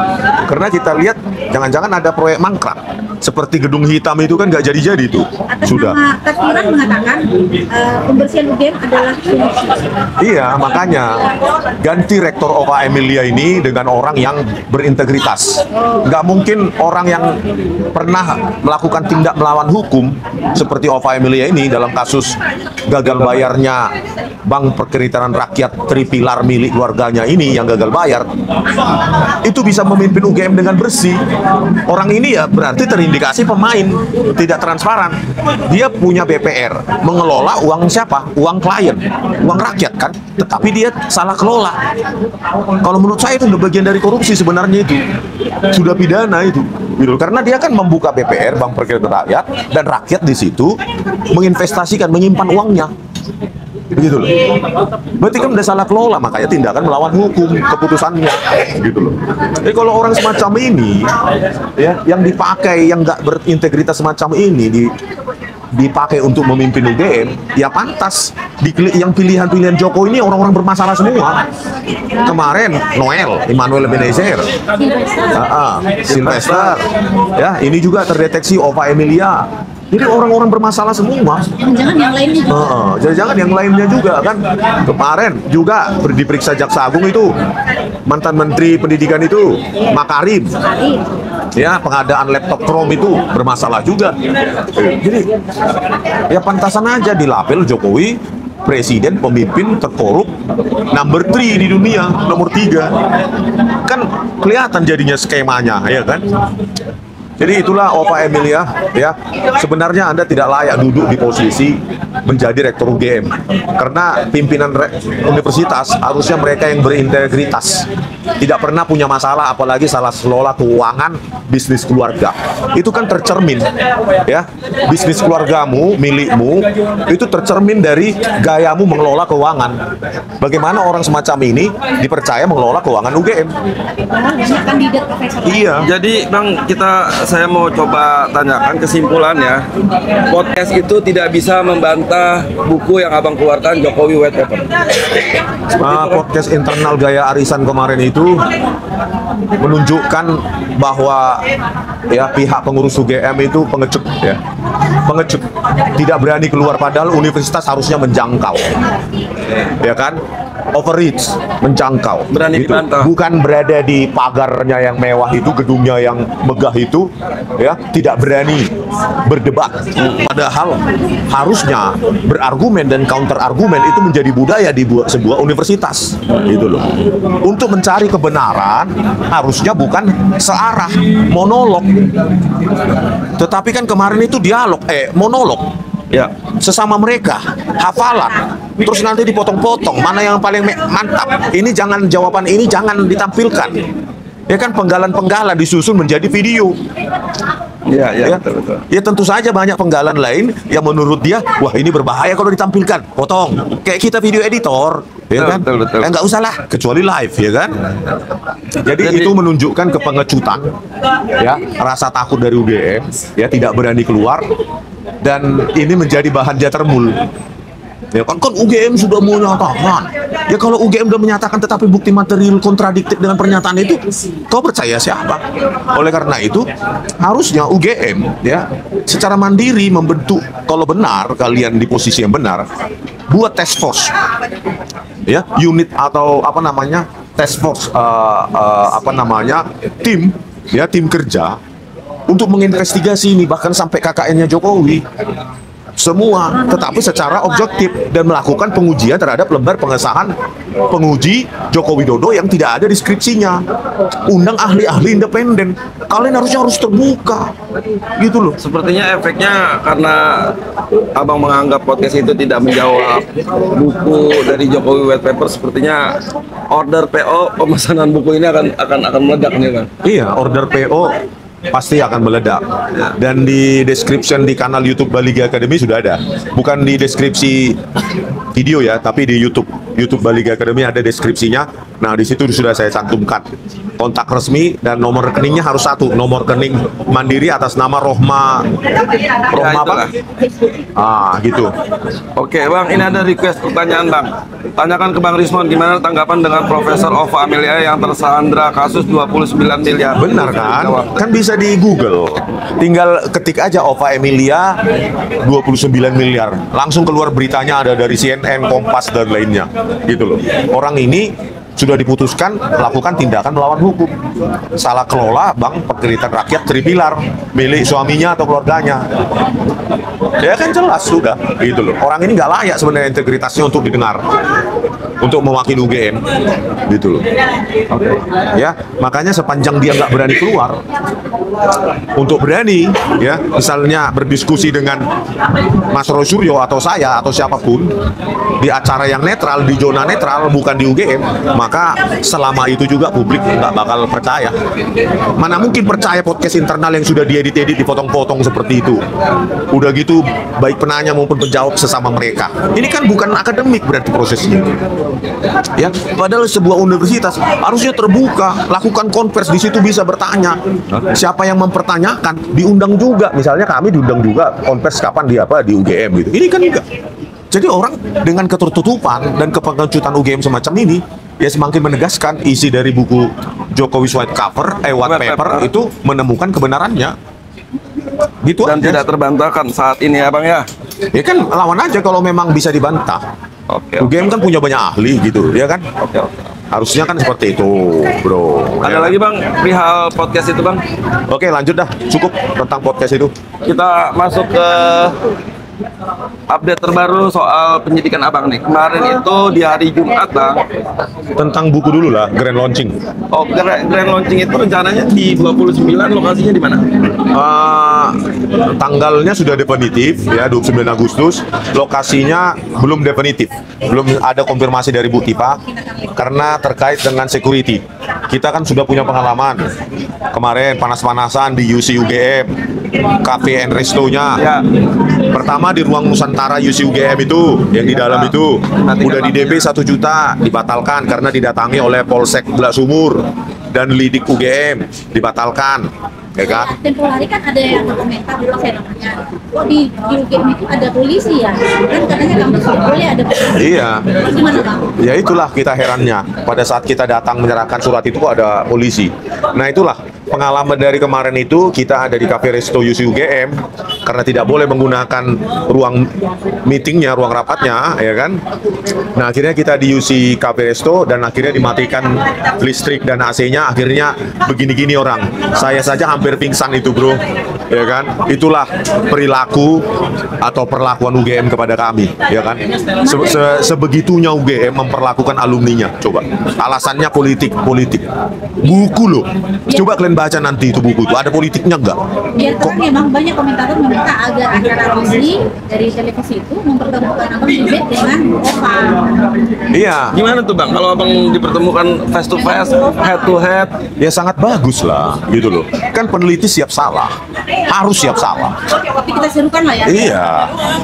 Speaker 1: Karena kita lihat jangan-jangan ada proyek mangkrak. Seperti gedung hitam itu kan nggak jadi-jadi tuh. Sudah.
Speaker 4: Tafsiran mengatakan pembersihan UGM adalah solusi.
Speaker 1: Iya, makanya ganti Rektor Ova Emilia ini dengan orang yang berintegritas. Nggak mungkin orang yang pernah melakukan tindak melawan hukum seperti Ova Emilia ini dalam kasus gagal bayarnya Bank Perkreditan Rakyat Tripilar milik keluarganya ini yang gagal bayar, itu bisa memimpin UGM dengan bersih. Orang ini ya berarti terindikasi pemain, tidak transparan. Dia punya BPR, mengelola uang siapa? Uang klien, uang rakyat kan? Tetapi dia salah kelola. Kalau menurut saya itu udah bagian dari korupsi sebenarnya itu. Sudah pidana itu. Gitu. Karena dia kan membuka BPR, Bank Perkreditan Rakyat, dan rakyat di situ menginvestasikan, menyimpan uangnya. Begitu loh. Berarti kan udah salah kelola, makanya tindakan melawan hukum keputusannya, gitu loh. Jadi kalau orang semacam ini, ya, yang dipakai, yang nggak berintegritas semacam ini dipakai untuk memimpin UGM, ya pantas. Yang pilihan-pilihan Jokowi ini orang-orang bermasalah semua. Kemarin Noel, Immanuel Ebenezer, Sylvester, ya ini juga terdeteksi Ova Emilia. Jadi orang-orang bermasalah semua.
Speaker 4: Jangan-jangan yang lainnya juga.
Speaker 1: Jangan-jangan yang lainnya juga kan. Kemarin juga diperiksa Jaksa Agung itu mantan Menteri Pendidikan itu Makarim. Ya, pengadaan laptop Chrome itu bermasalah juga. Jadi ya pantasan aja dilabel Jokowi presiden pemimpin terkorup number 3 di dunia, nomor 3. Kan kelihatan jadinya skemanya, ya kan? Jadi itulah Ova Emilia, ya. Sebenarnya Anda tidak layak duduk di posisi menjadi rektor UGM. Karena pimpinan universitas harusnya mereka yang berintegritas. Tidak pernah punya masalah, apalagi salah kelola keuangan bisnis keluarga. Itu kan tercermin, ya. Bisnis keluargamu, milikmu, itu tercermin dari gayamu mengelola keuangan. Bagaimana orang semacam ini dipercaya mengelola keuangan UGM?
Speaker 4: Kandidat profesor.
Speaker 1: Iya.
Speaker 2: Jadi Bang, saya mau coba tanyakan kesimpulannya. Podcast itu tidak bisa membantah buku yang Abang keluarkan, Jokowi White Paper.
Speaker 1: Podcast internal gaya arisan kemarin itu menunjukkan bahwa ya pihak pengurus UGM itu pengecut, ya. Pengecut, tidak berani keluar, padahal universitas harusnya menjangkau, ya kan? Overreach, menjangkau,
Speaker 2: Berani
Speaker 1: gitu.
Speaker 2: dibantah.
Speaker 1: Bukan berada di pagarnya yang mewah itu, gedungnya yang megah itu, ya, tidak berani berdebat. Padahal harusnya berargumen dan counter argumen itu menjadi budaya di sebuah universitas, gitu loh. Untuk mencari kebenaran harusnya bukan searah monolog, tetapi kan kemarin itu dialog, monolog.
Speaker 2: Ya.
Speaker 1: Sesama mereka, hafalan, terus nanti dipotong-potong, mana yang paling mantap, ini jangan, jawaban ini jangan ditampilkan, ya kan, penggalan-penggalan disusun menjadi video.
Speaker 2: Ya, betul.
Speaker 1: Ya tentu saja banyak penggalan lain yang menurut dia, wah ini berbahaya kalau ditampilkan, potong, kayak kita video editor, ya kan,
Speaker 2: Betul.
Speaker 1: nggak usah lah, kecuali live, ya kan. Jadi itu menunjukkan kepengecutan, ya, rasa takut dari UGM, ya, tidak berani keluar. Dan ini menjadi bahan jatermul. Ya kan UGM sudah menyatakan. Ya kalau UGM sudah menyatakan tetapi bukti material kontradiktif dengan pernyataan itu, kau percaya siapa? Oleh karena itu harusnya UGM, ya, secara mandiri membentuk, kalau benar kalian di posisi yang benar, buat task force, ya, unit atau apa namanya, task force, tim, ya, tim kerja untuk menginvestigasi ini, bahkan sampai KKN-nya Jokowi semua, tetapi secara objektif, dan melakukan pengujian terhadap lembar pengesahan penguji Joko Widodo yang tidak ada deskripsinya. Undang ahli-ahli independen. Kalian harus terbuka, gitu loh.
Speaker 2: Sepertinya efeknya karena Abang menganggap podcast itu tidak menjawab buku dari Jokowi White Paper, sepertinya order PO pemesanan buku ini akan meledak nih, Bang.
Speaker 1: Iya, order PO pasti akan meledak. Dan di description di kanal YouTube Bali Academy sudah ada. Bukan di deskripsi video ya, tapi di YouTube Bali Academy ada deskripsinya. Nah, di situ sudah saya cantumkan kontak resmi dan nomor rekeningnya harus satu, nomor rekening mandiri atas nama Rohma apa? Gitu.
Speaker 2: Oke, Bang, ini ada request pertanyaan, Bang. Tanyakan ke Bang Rismon gimana tanggapan dengan Profesor Ova Emilia yang tersandra kasus 29 miliar.
Speaker 1: Benar kan? Kan bisa di Google. Tinggal ketik aja Ova Emilia 29 miliar. Langsung keluar beritanya, ada dari CNN, Kompas dan lainnya. Gitu loh. Orang ini sudah diputuskan melakukan tindakan melawan hukum. Salah kelola Bank Perkreditan Rakyat Tripilar milik suaminya atau keluarganya. Ya kan jelas sudah, gitu loh. Orang ini nggak layak sebenarnya integritasnya untuk didengar, untuk mewakili UGM, gitu loh. Ya, makanya sepanjang dia nggak berani keluar, untuk berani, ya, misalnya berdiskusi dengan Mas Roy Suryo atau saya atau siapapun di acara yang netral, di zona netral, bukan di UGM, maka selama itu juga publik nggak bakal percaya. percaya. Mana mungkin percaya podcast internal yang sudah diedit-edit, dipotong-potong seperti itu. Udah gitu, baik penanya maupun penjawab sesama mereka. Ini kan bukan akademik berarti prosesnya. Ya, padahal sebuah universitas harusnya terbuka, lakukan konvers di situ bisa bertanya. Siapa yang mempertanyakan diundang juga. Misalnya kami diundang juga konvers kapan di UGM gitu. Ini kan enggak. Jadi orang dengan ketertutupan dan kepengecutan UGM semacam ini ya semakin menegaskan isi dari buku Jokowi's white paper itu menemukan kebenarannya. Gitu
Speaker 2: Dan
Speaker 1: aja.
Speaker 2: tidak terbantahkan saat ini ya Bang ya.
Speaker 1: Ya kan lawan aja kalau memang bisa dibantah.
Speaker 2: Oke.
Speaker 1: UGM kan punya banyak ahli gitu, ya kan?
Speaker 2: Oke.
Speaker 1: Harusnya kan seperti itu, bro.
Speaker 2: Ada
Speaker 1: Ya.
Speaker 2: lagi Bang perihal podcast itu Bang.
Speaker 1: Oke, lanjut dah. Cukup tentang podcast itu.
Speaker 2: Kita masuk ke update terbaru soal penyidikan Abang nih. Kemarin itu di hari Jumat Bang.
Speaker 1: Tentang buku dulu lah, grand launching.
Speaker 2: Oh, grand launching itu rencananya di 29, lokasinya di mana?
Speaker 1: Tanggalnya sudah definitif ya, 29 Agustus. Lokasinya belum definitif. Belum ada konfirmasi dari Bu Tipa karena terkait dengan security. Kita kan sudah punya pengalaman. Kemarin panas-panasan di UC UGM, Cafe and Resto-nya.
Speaker 2: Ya.
Speaker 1: Pertama di ruang Nusantara UC UGM itu, yang di dalam itu udah di DP 1 juta, dibatalkan karena didatangi oleh Polsek Bulak Sumur dan Lidik UGM, dibatalkan, ya kan?
Speaker 4: Tempoh hari kan ada yang komentar dulu saya namanya, kok di UGM itu ada polisi ya? Kan katanya kampus nggak boleh ada polisi.
Speaker 1: Iya.
Speaker 4: Terus gimana Bang?
Speaker 1: Ya itulah kita herannya. Pada saat kita datang menyerahkan surat itu ada polisi. Nah itulah pengalaman dari kemarin itu kita ada di Cafe Resto UC UGM karena tidak boleh menggunakan ruang meetingnya, ruang rapatnya, ya kan? Nah akhirnya kita di UC Cafe Resto dan akhirnya dimatikan listrik dan AC-nya. Akhirnya begini-gini orang. Saya saja hampir pingsan itu bro, ya kan? Itulah perilaku atau perlakuan UGM kepada kami, ya kan? Sebegitunya UGM memperlakukan alumninya. Coba, alasannya politik. Buku loh. Coba kalian baca nanti itu buku itu. Ada politiknya nggak?
Speaker 4: Biar terang ya Bang, banyak komentator meminta agar acara resmi dari televisi itu mempertemukan Abang Ubed dengan Ova.
Speaker 1: Iya.
Speaker 2: Gimana tuh Bang kalau Abang dipertemukan face to face, head to head?
Speaker 1: Ya sangat bagus lah, gitu loh. Kan peneliti siap salah, harus siap salah.
Speaker 4: Tapi kita serukan lah ya.
Speaker 1: Iya.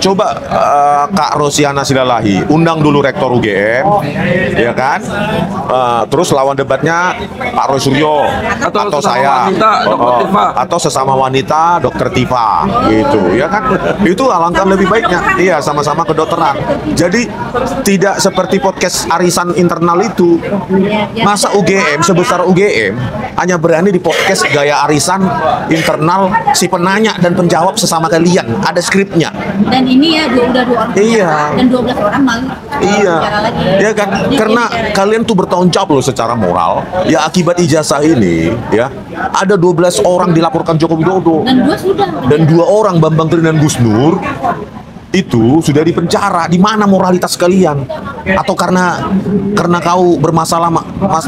Speaker 1: Coba Kak Rosiana Silalahi undang dulu rektor UGM, ya kan? Terus lawan debatnya Pak Roy Suryo atau
Speaker 2: sesama
Speaker 1: saya,
Speaker 2: wanita, Dr. Tifa.
Speaker 1: atau sesama wanita Dokter Tifa, gitu, ya kan? Itu alangkah lebih baiknya. Iya, sama-sama kedokteran. Jadi tidak seperti podcast arisan internal itu. Masa UGM sebesar UGM hanya berani di podcast gaya arisan internal si penanya dan penjawab sesama kalian, ada skripnya.
Speaker 4: Dan ini ya udah 2 orang
Speaker 1: Iya.
Speaker 4: dan 12 orang malah
Speaker 1: Iya,
Speaker 4: bicara lagi.
Speaker 1: ya kan? Karena kalian tuh bertanggung jawab loh secara moral. Ya akibat ijazah ini, ya ada 12 orang dilaporkan Joko Widodo
Speaker 4: Dan 2 sudah.
Speaker 1: dan 2 orang Bambang Tri dan Gus Nur itu sudah dipenjara. Di mana moralitas kalian? Atau karena kau bermasalah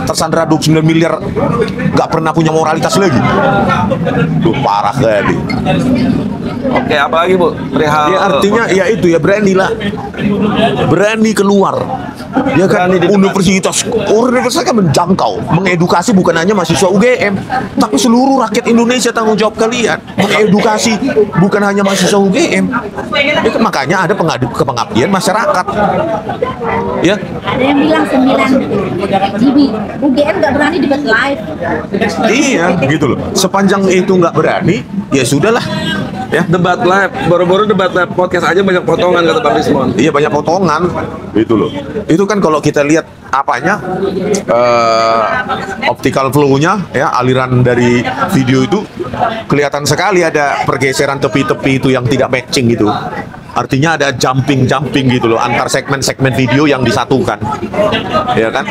Speaker 1: tersandera 29 miliar nggak pernah punya moralitas lagi? Duh, parah kali.
Speaker 2: Oke, apa lagi Bu? Perihal
Speaker 1: Ya artinya ya itu ya, berani keluar. Ya kan, universitas kan menjangkau, mengedukasi bukan hanya mahasiswa UGM, tapi seluruh rakyat Indonesia. Tanggung jawab kalian mengedukasi bukan hanya mahasiswa UGM. Itu makanya ada kepengabdian masyarakat. Ya,
Speaker 4: Ada yang bilang 9 GB. UGM nggak berani debat live.
Speaker 1: iya gitu loh. Sepanjang itu nggak berani, ya sudahlah. Ya,
Speaker 2: debat live, baru-baru debat live podcast aja banyak potongan kata Bang Rismon.
Speaker 1: iya banyak potongan, gitu loh. Itu kan kalau kita lihat apanya, optical flow-nya, ya aliran dari video itu kelihatan sekali ada pergeseran tepi-tepi itu yang tidak matching gitu. Artinya ada jumping gitu loh antar segmen-segmen video yang disatukan, ya kan?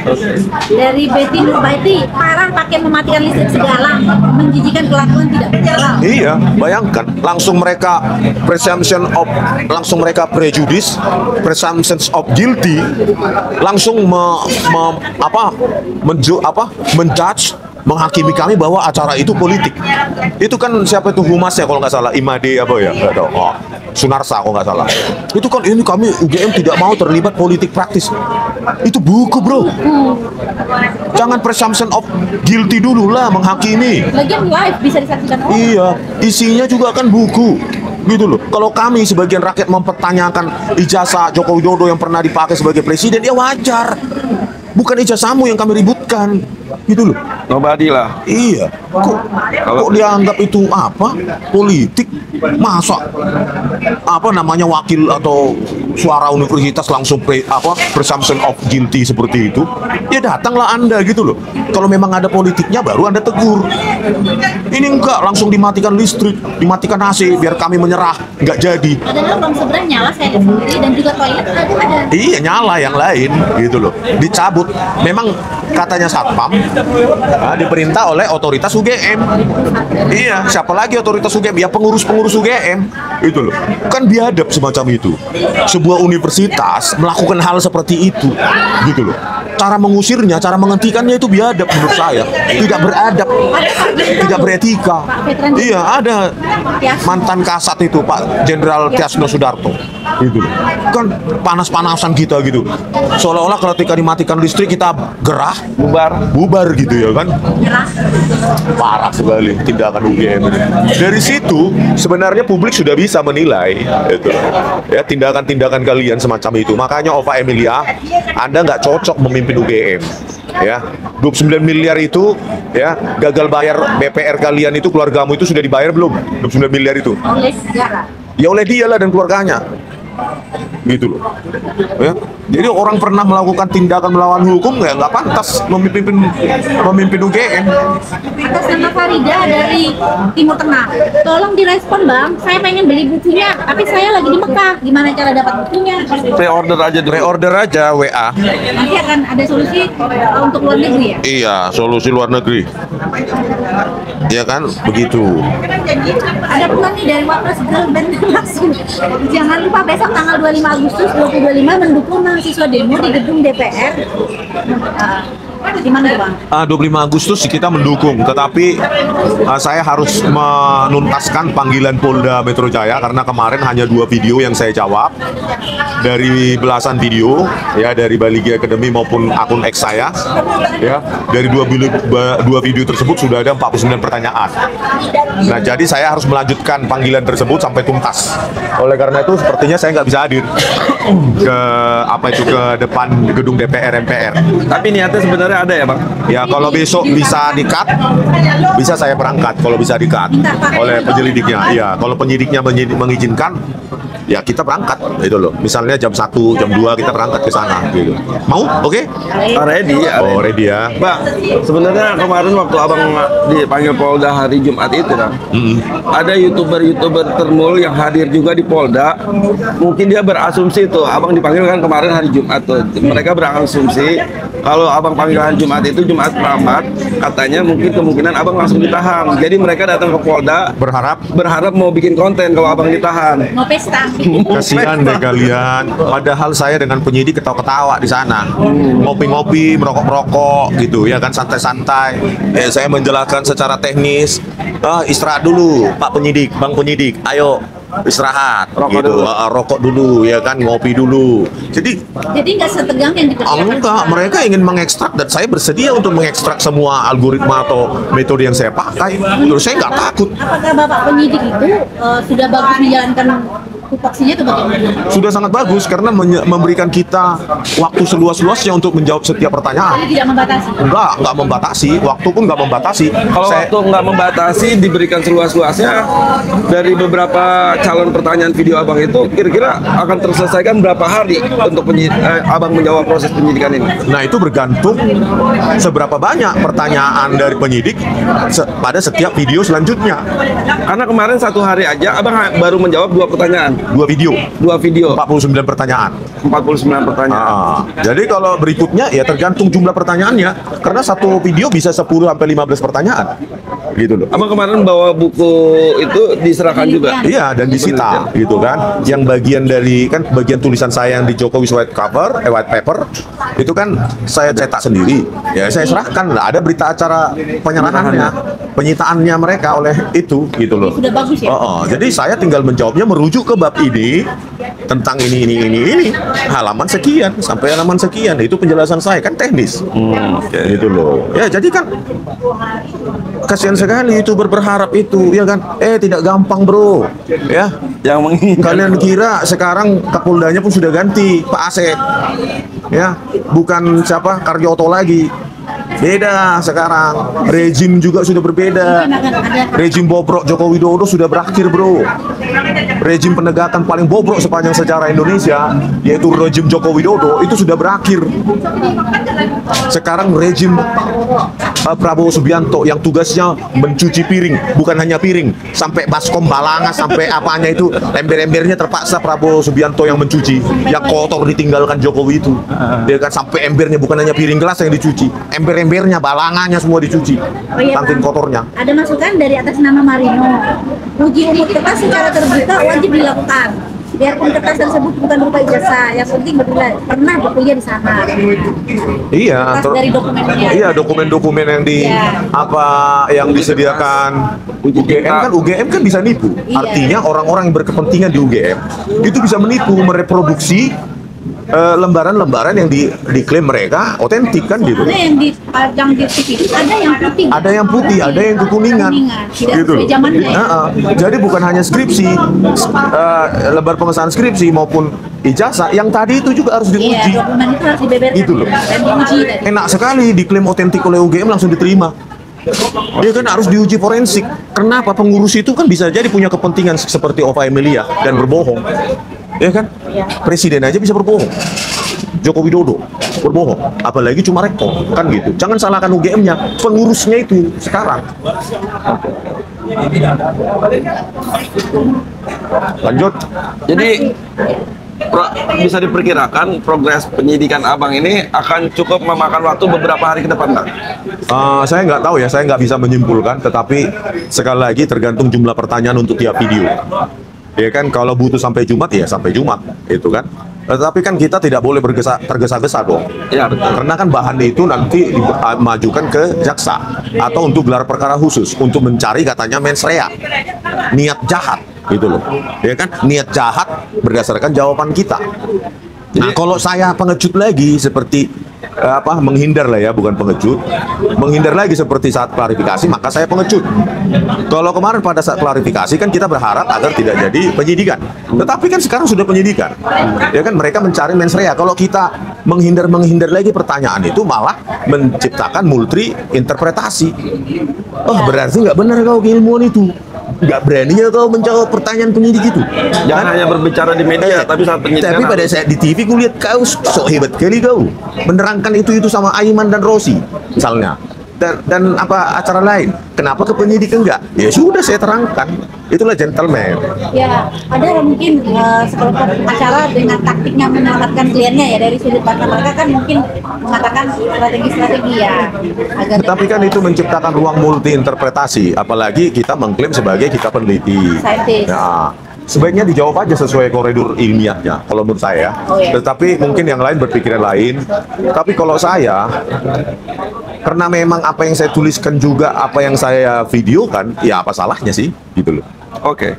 Speaker 4: Dari Betty Nurbaiti, parah pakai mematikan listrik segala, menjijikan kelakuan tidak bersalah.
Speaker 1: Iya, bayangkan langsung mereka prejudice, presumptions of guilty, langsung menjudge menghakimi kami bahwa acara itu politik. Itu kan siapa itu humas ya kalau nggak salah, Imade apa ya, nggak tahu. Oh, Sunarsa kalau nggak salah. Itu kan ini kami UGM tidak mau terlibat politik praktis. Itu buku bro. Jangan presumption of guilty dulu lah menghakimi.
Speaker 4: Lagian live bisa disaksikan orang.
Speaker 1: Iya, isinya juga kan buku. Gitu loh. Kalau kami sebagian rakyat mempertanyakan ijazah Joko Widodo yang pernah dipakai sebagai presiden, ya wajar. Bukan ijazahmu yang kami ributkan. Gitu loh.
Speaker 2: Nobody lah.
Speaker 1: Iya. Kok dianggap itu apa? Politik? Masa apa namanya wakil atau suara universitas langsung presumption of guilty seperti itu? Ya datanglah Anda gitu loh. Kalau memang ada politiknya baru Anda tegur. Ini enggak, langsung dimatikan listrik, dimatikan AC biar kami menyerah, enggak jadi.
Speaker 4: Padahal bang sebenarnya nyala saya sendiri dan juga toilet ada.
Speaker 1: Iya, nyala yang lain gitu loh. Dicabut. Memang katanya satpam diperintah oleh otoritas UGM. Iya, siapa lagi otoritas UGM? Ya pengurus-pengurus UGM. Itu loh. Kan biadab semacam itu. Sebuah universitas melakukan hal seperti itu. Gitu loh. Cara mengusirnya, cara menghentikannya itu biadab menurut saya. Tidak beradab. Tidak beretika. Iya, ada mantan Kasat itu Pak Jenderal Tiasno Sudarto. Gitu loh. Kan panas-panasan kita gitu. Seolah-olah ketika dimatikan listrik kita gerah, bubar gitu ya kan. Parah sekali tindakan UGM ini. Dari situ sebenarnya publik sudah bisa menilai itu ya tindakan-tindakan kalian semacam itu. Makanya Ova Emilia, Anda nggak cocok memimpin UGM ya. 29 miliar itu ya, gagal bayar BPR kalian itu, keluargamu itu sudah dibayar belum? 29 miliar itu
Speaker 4: Oleh negara.
Speaker 1: ya oleh dia lah dan keluarganya gitu loh ya. Jadi orang pernah melakukan tindakan melawan hukum ya nggak pantas memimpin UGM.
Speaker 4: Atas nama Farida dari Timur Tengah, tolong direspon bang, saya pengen beli bukunya tapi saya lagi di Mekah, gimana cara dapat bukunya?
Speaker 2: Pre-order aja dulu.
Speaker 1: Pre-order aja WA.
Speaker 4: Nanti akan ada solusi untuk luar negeri ya?
Speaker 1: Iya, solusi luar negeri. Iya kan, begitu.
Speaker 4: Ada pesan nih dari Wapres Girl Band langsung. Jangan lupa besok tanggal 25 Agustus 2025 mendukung mahasiswa demo di gedung DPR. Di mana bang?
Speaker 1: 25 Agustus kita mendukung, tetapi saya harus menuntaskan panggilan Polda Metro Jaya karena kemarin hanya 2 video yang saya jawab dari belasan video ya, dari Baligi Academy maupun akun X saya ya. Dari 2 video tersebut sudah ada 49 pertanyaan. Nah, jadi saya harus melanjutkan panggilan tersebut sampai tuntas. Oleh karena itu sepertinya saya nggak bisa hadir ke depan gedung DPR MPR.
Speaker 2: Tapi niatnya sebenarnya ada ya bang?
Speaker 1: Ya kalau besok bisa di-cut, bisa saya berangkat kalau bisa di-cut oleh penyelidiknya. Iya, kalau penyidiknya mengizinkan, ya kita berangkat itu loh. Misalnya jam 1, jam 2 kita berangkat ke sana gitu. Mau? Oke?
Speaker 2: Ready.
Speaker 1: Oh, ready ya.
Speaker 2: Bang, sebenarnya kemarin waktu abang dipanggil Polda hari Jumat itu kan, ada youtuber termul yang hadir juga di Polda. Mungkin dia berasumsi tuh, abang dipanggil kan kemarin hari Jumat tuh. Mereka berasumsi kalau abang panggilan Jumat itu Jumat Keramat, katanya mungkin kemungkinan abang langsung ditahan. Jadi mereka datang ke Polda berharap mau bikin konten kalau abang ditahan.
Speaker 4: Mau pesta.
Speaker 1: Kasihan deh kalian. Padahal saya dengan penyidik ketawa-ketawa di sana, ngopi-ngopi, merokok-merokok gitu ya kan, santai-santai. Saya menjelaskan secara teknis. Istirahat dulu, Pak penyidik, Bang penyidik. Ayo istirahat, rokok dulu ya kan, ngopi dulu. Jadi
Speaker 4: nggak setegang yang diperkirakan.
Speaker 1: Enggak, mereka ingin mengekstrak dan saya bersedia untuk mengekstrak semua algoritma atau metode yang saya pakai. Terus saya nggak takut.
Speaker 4: Apakah Bapak penyidik itu sudah bagus menjalankan tupoksinya itu bagaimana?
Speaker 1: Sudah sangat bagus karena memberikan kita waktu seluas-luasnya untuk menjawab setiap pertanyaan.
Speaker 4: Jadi tidak membatasi?
Speaker 1: Nggak membatasi, waktu pun nggak membatasi.
Speaker 2: Kalau waktu nggak membatasi, diberikan seluas-luasnya, dari beberapa calon pertanyaan video abang itu, kira-kira akan terselesaikan berapa hari untuk abang menjawab proses penyidikan ini?
Speaker 1: Nah, itu bergantung seberapa banyak pertanyaan dari penyidik pada setiap video selanjutnya.
Speaker 2: Karena kemarin 1 hari aja abang baru menjawab 2 pertanyaan.
Speaker 1: 2 video. 49 pertanyaan.
Speaker 2: 49 pertanyaan.
Speaker 1: Jadi kalau berikutnya ya tergantung jumlah pertanyaannya. Karena satu video bisa 10 sampai 15 pertanyaan. gitu loh.
Speaker 2: Abang kemarin bawa buku itu diserahkan juga.
Speaker 1: Iya, dan disita gitu kan. Yang bagian dari kan bagian tulisan saya yang di Jokowi's white paper itu kan saya cetak sendiri. Ya saya serahkan lah. Ada berita acara penyerahannya, penyitaannya mereka oleh itu gitu loh.
Speaker 4: Sudah bagus ya.
Speaker 1: Jadi saya tinggal menjawabnya merujuk ke bab ini tentang ini halaman sekian sampai halaman sekian. Itu penjelasan saya kan teknis. Gitu loh. Ya jadi kan kasihan sekali itu berharap itu ya kan. Tidak gampang bro. Ya.
Speaker 2: Yang menginginkan
Speaker 1: Kalian kira sekarang Kapoldanya pun sudah ganti Pak Asep. Ya, bukan siapa Karyoto lagi. Beda sekarang. Rezim juga sudah berbeda. Rezim bobrok Joko Widodo sudah berakhir, bro. Rezim penegakan paling bobrok sepanjang sejarah Indonesia, yaitu rezim Joko Widodo, itu sudah berakhir. Sekarang rezim Prabowo Subianto yang tugasnya mencuci piring, bukan hanya piring, sampai baskom balanga, sampai apanya itu, ember-embernya terpaksa Prabowo Subianto yang mencuci, yang kotor ditinggalkan Jokowi itu. Dia kan sampai embernya bukan hanya piring gelas yang dicuci, ember-embernya, balangannya semua dicuci, saking kotornya.
Speaker 4: Ada masukan dari atas nama Marino. Uji umur kertas secara terbuka wajib dilakukan. Biarpun kertas tersebut bukan berupa ijazah, yang penting pernah berkuliah di sana.
Speaker 1: Iya,
Speaker 4: Kertas dari dokumennya.
Speaker 1: iya dokumen-dokumen yang yang disediakan UGM kan bisa nipu.
Speaker 4: Iya.
Speaker 1: Artinya orang-orang yang berkepentingan di UGM itu bisa menipu, mereproduksi lembaran-lembaran yang diklaim mereka otentik kan gitu.
Speaker 4: Ada yang dipajang di TV, ada yang putih.
Speaker 1: Ada yang putih, ada yang kekuningan,
Speaker 4: Tidak
Speaker 1: gitu
Speaker 4: sesuai
Speaker 1: loh.
Speaker 4: zamannya.
Speaker 1: Jadi bukan hanya skripsi, lembar pengesahan skripsi maupun ijazah, yang tadi itu juga harus
Speaker 4: Iya,
Speaker 1: diuji.
Speaker 4: dokumen itu harus dibeberkan
Speaker 1: Gitu loh.
Speaker 4: dan diuji.
Speaker 1: Enak sekali diklaim otentik oleh UGM langsung diterima. Dia kan harus diuji forensik. Kenapa pengurus itu kan bisa jadi punya kepentingan seperti Ova Emilia dan berbohong. Ya kan? Presiden aja bisa berbohong. Joko Widodo berbohong, apalagi cuma rektor kan gitu. Jangan salahkan UGM-nya, pengurusnya itu sekarang. Lanjut.
Speaker 2: Jadi bisa diperkirakan progres penyidikan abang ini akan cukup memakan waktu beberapa hari ke depan, Bang.
Speaker 1: Saya nggak tahu ya, saya nggak bisa menyimpulkan, tetapi sekali lagi tergantung jumlah pertanyaan untuk tiap video. Ya kan, kalau butuh sampai Jumat ya sampai Jumat, itu kan. Tetapi kan kita tidak boleh tergesa-gesa dong.
Speaker 2: Ya, betul.
Speaker 1: Karena kan bahan itu nanti dimajukan ke jaksa atau untuk gelar perkara khusus untuk mencari katanya mens rea, niat jahat, gitu loh. Ya kan, niat jahat berdasarkan jawaban kita. Nah, kalau saya pengecut lagi seperti menghindar lah ya, bukan pengecut, menghindar lagi seperti saat klarifikasi, maka saya pengecut. Kalau kemarin pada saat klarifikasi kan kita berharap agar tidak jadi penyidikan, tetapi kan sekarang sudah penyidikan, ya kan, mereka mencari mens rea. Kalau kita menghindar lagi pertanyaan itu malah menciptakan multi interpretasi. Berarti nggak benar kau keilmuan itu. Nggak berani ya kau menjawab pertanyaan penyidik itu.
Speaker 2: Jangan hanya berbicara di media, tapi saat penyidikan.
Speaker 1: Tapi pada saat di TV ku lihat kau sok hebat kali kau menerangkan itu sama Aiman dan Rosi misalnya, dan acara lain. Kenapa ke penyidik enggak? Ya sudah, saya terangkan. Itulah gentleman.
Speaker 4: Ya, ada mungkin sekelompok acara dengan taktiknya menyelamatkan kliennya ya, dari sudut pandang mereka kan mungkin mengatakan strategi-strategi ya.
Speaker 1: Tapi kan itu menciptakan ruang multi interpretasi, apalagi kita mengklaim sebagai kita peneliti.
Speaker 4: Saintis.
Speaker 1: Nah, sebaiknya dijawab aja sesuai koridor ilmiahnya kalau menurut saya. Tetapi mungkin yang lain berpikiran lain. Tapi kalau saya, karena memang apa yang saya tuliskan juga apa yang saya videokan, ya apa salahnya sih gitu loh.
Speaker 2: Oke.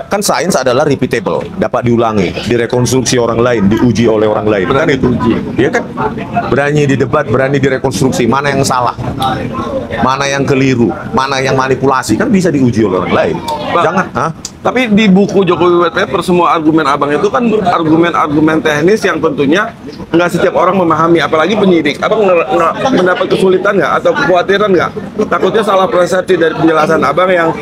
Speaker 1: Kan sains adalah repeatable, dapat diulangi, direkonstruksi orang lain, diuji oleh orang lain. Kan itu. Ya kan? Berani didebat, berani direkonstruksi, mana yang salah, mana yang keliru, mana yang manipulasi, kan bisa diuji oleh orang lain. Jangan,
Speaker 2: Tapi di buku Jokowi White Paper semua argumen abang itu kan argumen-argumen teknis yang tentunya nggak setiap orang memahami, apalagi penyidik. Abang mendapat kesulitan nggak atau kekhawatiran nggak? Takutnya salah persepsi dari penjelasan abang yang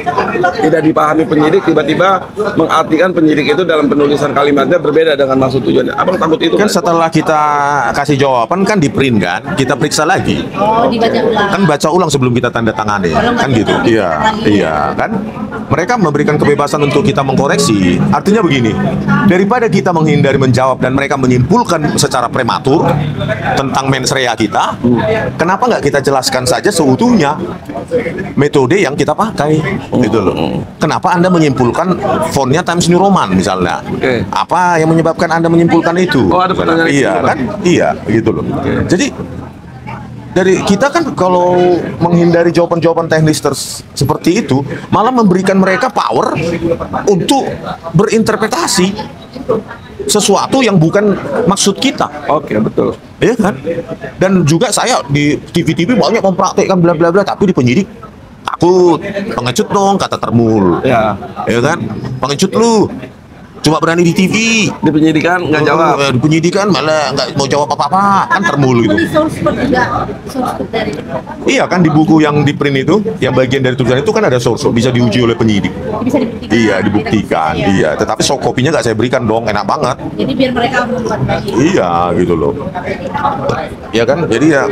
Speaker 2: tidak dipahami penyidik, tiba-tiba mengartikan penyidik itu dalam penulisan kalimatnya berbeda dengan maksud tujuannya. Abang takut itu
Speaker 1: kan setelah kita kasih jawaban kan di print kan, kita periksa lagi.
Speaker 4: Dibaca ulang.
Speaker 1: Kan baca ulang sebelum kita tanda tangani, kan gitu. Iya kan. Mereka memberikan kebebasan untuk kita mengkoreksi. Artinya begini, daripada kita menghindari menjawab dan mereka menyimpulkan secara prematur tentang mens rea kita, kenapa nggak kita jelaskan saja seutuhnya? metode yang kita pakai, gitu loh. Kenapa Anda menyimpulkan fontnya Times New Roman misalnya?
Speaker 2: Oke.
Speaker 1: Apa yang menyebabkan Anda menyimpulkan itu?
Speaker 2: Oh, ada pertanyaan itu
Speaker 1: Iya
Speaker 2: juga.
Speaker 1: kan? Iya, gitu loh. Jadi dari kita kan kalau menghindari jawaban-jawaban teknis seperti itu, malah memberikan mereka power untuk berinterpretasi sesuatu yang bukan maksud kita.
Speaker 2: Oke, betul.
Speaker 1: Iya kan? Dan juga saya di TV-TV banyak mempraktekkan bla bla bla, tapi di penyidik takut, pengecut dong kata Termul.
Speaker 2: Ya.
Speaker 1: Ya kan? Pengecut lu. Cuma berani di TV.
Speaker 2: Di penyidikan nggak jawab.
Speaker 1: Di penyidikan malah nggak mau jawab apa-apa, kan Termul gitu.
Speaker 4: Di source code juga, source code dari
Speaker 1: Iya kan, di buku yang di print itu, yang bagian dari tulisan itu kan ada source, bisa diuji oleh penyidik.
Speaker 4: bisa dibuktikan.
Speaker 1: Iya, dibuktikan. Iya, tetapi soft copy-nya nggak saya berikan dong, enak banget.
Speaker 4: Jadi biar mereka membuat lagi.
Speaker 1: Iya, gitu loh. Iya kan, jadi ya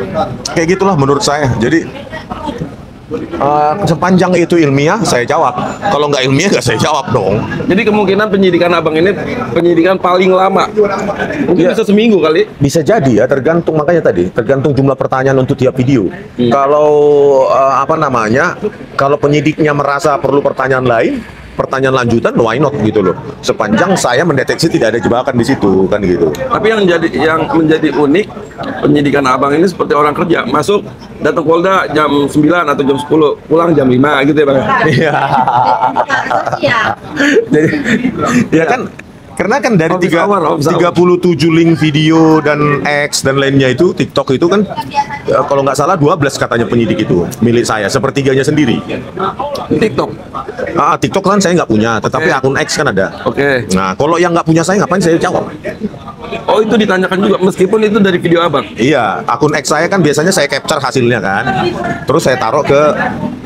Speaker 1: kayak gitulah menurut saya. Jadi sepanjang itu ilmiah, saya jawab. Kalau nggak ilmiah, nggak saya jawab dong.
Speaker 2: Jadi kemungkinan penyidikan abang ini penyidikan paling lama. Mungkin bisa seminggu kali.
Speaker 1: Bisa jadi ya, tergantung, makanya tadi tergantung jumlah pertanyaan untuk tiap video. Kalau kalau penyidiknya merasa perlu pertanyaan lain, pertanyaan lanjutan, why not gitu loh. Sepanjang saya mendeteksi tidak ada jebakan di situ kan gitu.
Speaker 2: Tapi yang menjadi unik penyidikan abang ini seperti orang kerja, masuk datang Polda jam 9 atau jam 10, pulang jam 5 gitu ya bang.
Speaker 1: Iya.
Speaker 4: Iya.
Speaker 1: Jadi ya kan, karena kan dari
Speaker 2: Office hour.
Speaker 1: 37 link video dan X dan lainnya itu, TikTok itu kan kalau nggak salah 12 katanya penyidik itu milik saya, sepertiganya sendiri.
Speaker 2: TikTok.
Speaker 1: TikTok kan saya nggak punya, tetapi
Speaker 2: Oke.
Speaker 1: akun X kan ada.
Speaker 2: Oke.
Speaker 1: Nah, kalau yang nggak punya saya ngapain saya jawab?
Speaker 2: Oh, itu ditanyakan juga meskipun itu dari video abang.
Speaker 1: Iya, akun X saya kan biasanya saya capture hasilnya kan, terus saya taruh ke